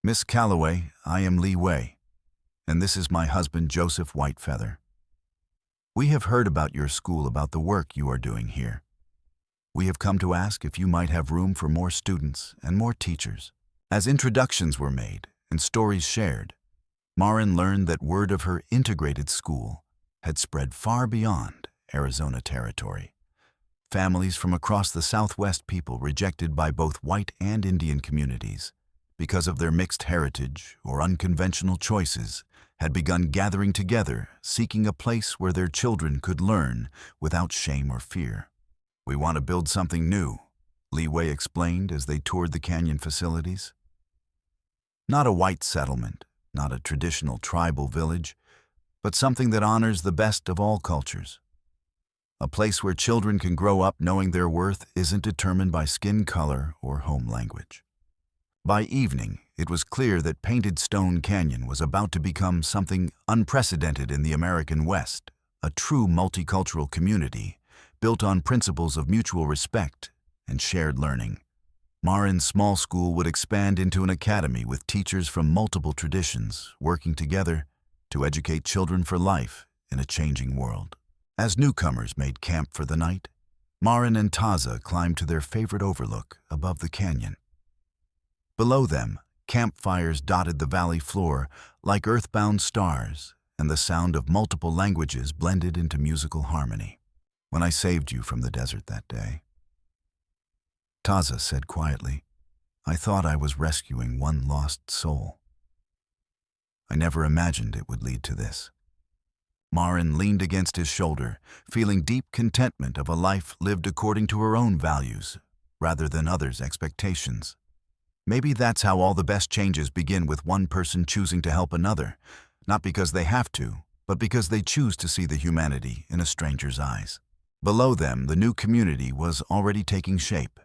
Miss Calloway, I am Li Wei, and this is my husband Joseph Whitefeather. We have heard about your school, about the work you are doing here. We have come to ask if you might have room for more students and more teachers. As introductions were made and stories shared, Maren learned that word of her integrated school had spread far beyond Arizona territory. Families from across the Southwest, people rejected by both white and Indian communities because of their mixed heritage or unconventional choices, had begun gathering together, seeking a place where their children could learn without shame or fear. We want to build something new, Li Wei explained as they toured the canyon facilities. Not a white settlement, not a traditional tribal village, but something that honors the best of all cultures. A place where children can grow up knowing their worth isn't determined by skin color or home language. By evening, it was clear that Painted Stone Canyon was about to become something unprecedented in the American West, a true multicultural community built on principles of mutual respect and shared learning. Maren's small school would expand into an academy with teachers from multiple traditions working together to educate children for life in a changing world. As newcomers made camp for the night, Maren and Taza climbed to their favorite overlook above the canyon. Below them, campfires dotted the valley floor like earthbound stars, and the sound of multiple languages blended into musical harmony. When I saved you from the desert that day, Taza said quietly, I thought I was rescuing one lost soul. I never imagined it would lead to this. Maren leaned against his shoulder, feeling deep contentment of a life lived according to her own values, rather than others' expectations. Maybe that's how all the best changes begin, with one person choosing to help another, not because they have to, but because they choose to see the humanity in a stranger's eyes. Below them, the new community was already taking shape.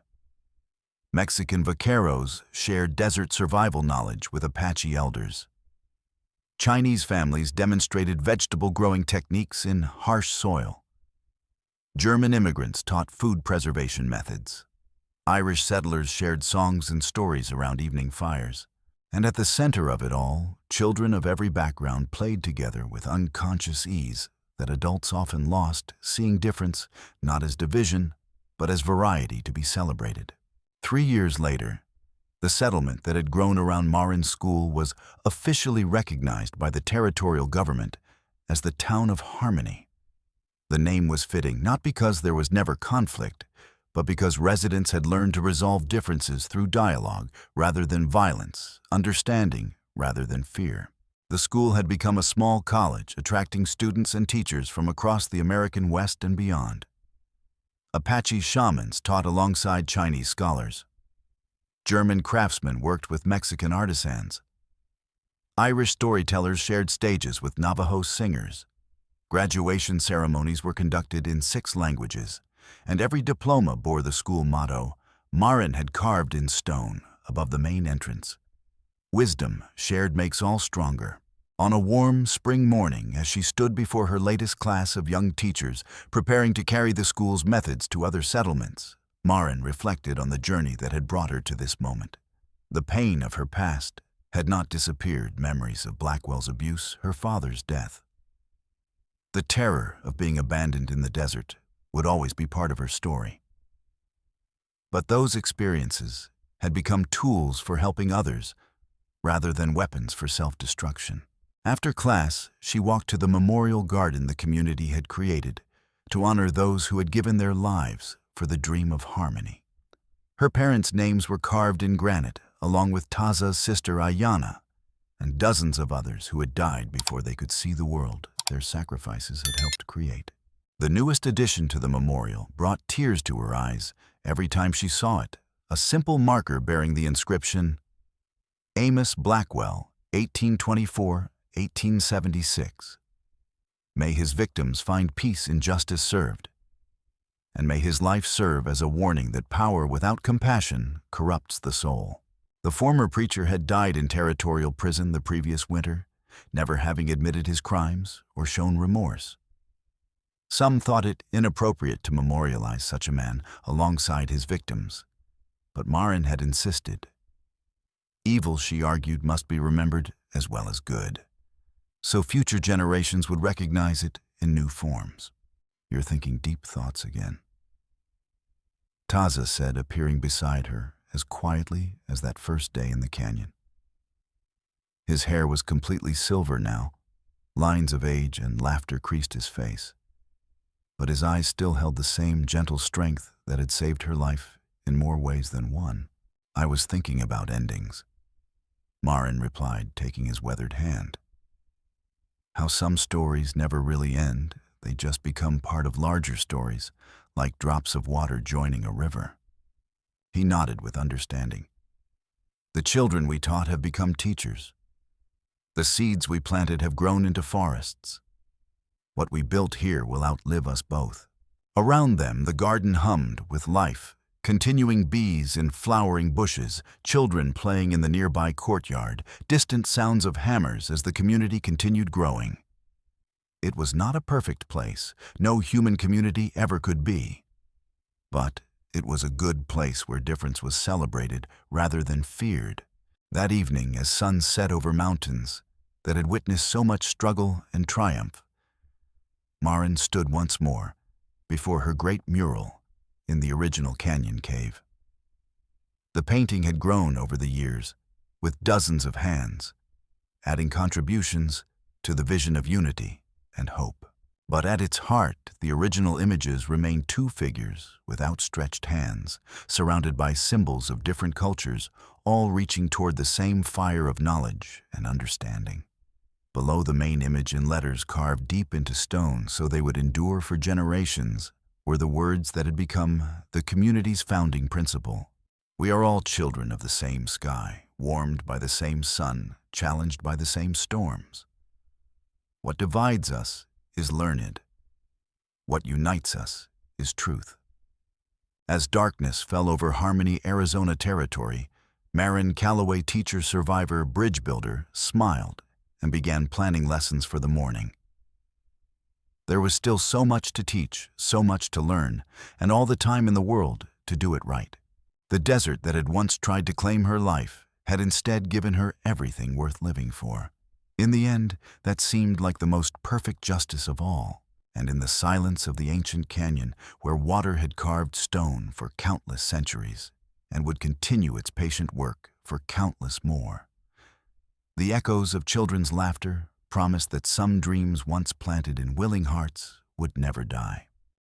Mexican vaqueros shared desert survival knowledge with Apache elders. Chinese families demonstrated vegetable growing techniques in harsh soil. German immigrants taught food preservation methods. Irish settlers shared songs and stories around evening fires. And at the center of it all, children of every background played together with unconscious ease that adults often lost, seeing difference not as division, but as variety to be celebrated. 3 years later, the settlement that had grown around Maren's school was officially recognized by the territorial government as the Town of Harmony. The name was fitting not because there was never conflict, but because residents had learned to resolve differences through dialogue rather than violence, understanding rather than fear. The school had become a small college, attracting students and teachers from across the American West and beyond. Apache shamans taught alongside Chinese scholars. German craftsmen worked with Mexican artisans. Irish storytellers shared stages with Navajo singers. Graduation ceremonies were conducted in 6 languages, and every diploma bore the school motto Maren had carved in stone above the main entrance. Wisdom shared makes all stronger. On a warm spring morning, as she stood before her latest class of young teachers, preparing to carry the school's methods to other settlements, Maren reflected on the journey that had brought her to this moment. The pain of her past had not disappeared, memories of Blackwell's abuse, her father's death. The terror of being abandoned in the desert would always be part of her story. But those experiences had become tools for helping others rather than weapons for self-destruction. After class, she walked to the memorial garden the community had created to honor those who had given their lives for the dream of harmony. Her parents' names were carved in granite, along with Taza's sister Ayana, and dozens of others who had died before they could see the world their sacrifices had helped create. The newest addition to the memorial brought tears to her eyes every time she saw it, a simple marker bearing the inscription, Amos Blackwell, 1824-1876. May his victims find peace in justice served, and may his life serve as a warning that power without compassion corrupts the soul. The former preacher had died in territorial prison the previous winter, never having admitted his crimes or shown remorse. Some thought it inappropriate to memorialize such a man alongside his victims, but Maren had insisted. Evil, she argued, must be remembered as well as good, so future generations would recognize it in new forms. You're thinking deep thoughts again, Taza said, appearing beside her as quietly as that first day in the canyon. His hair was completely silver now. Lines of age and laughter creased his face, but his eyes still held the same gentle strength that had saved her life in more ways than one. I was thinking about endings, Maren replied, taking his weathered hand. How some stories never really end, they just become part of larger stories, like drops of water joining a river. He nodded with understanding. The children we taught have become teachers. The seeds we planted have grown into forests. What we built here will outlive us both. Around them, the garden hummed with life, continuing bees in flowering bushes, children playing in the nearby courtyard, distant sounds of hammers as the community continued growing. It was not a perfect place, no human community ever could be. But it was a good place where difference was celebrated rather than feared. That evening, as sun set over mountains that had witnessed so much struggle and triumph, Maren stood once more before her great mural in the original canyon cave. The painting had grown over the years, with dozens of hands, adding contributions to the vision of unity and hope. But at its heart, the original images remained 2 figures with outstretched hands, surrounded by symbols of different cultures, all reaching toward the same fire of knowledge and understanding. Below the main image, in letters carved deep into stone so they would endure for generations, were the words that had become the community's founding principle. We are all children of the same sky, warmed by the same sun, challenged by the same storms. What divides us is learned. What unites us is truth. As darkness fell over Harmony, Arizona territory, Maren Calloway, teacher, survivor, bridge builder, smiled and began planning lessons for the morning. There was still so much to teach, so much to learn, and all the time in the world to do it right. The desert that had once tried to claim her life had instead given her everything worth living for. In the end, that seemed like the most perfect justice of all, and in the silence of the ancient canyon, where water had carved stone for countless centuries and would continue its patient work for countless more, the echoes of children's laughter promised that some dreams once planted in willing hearts would never die.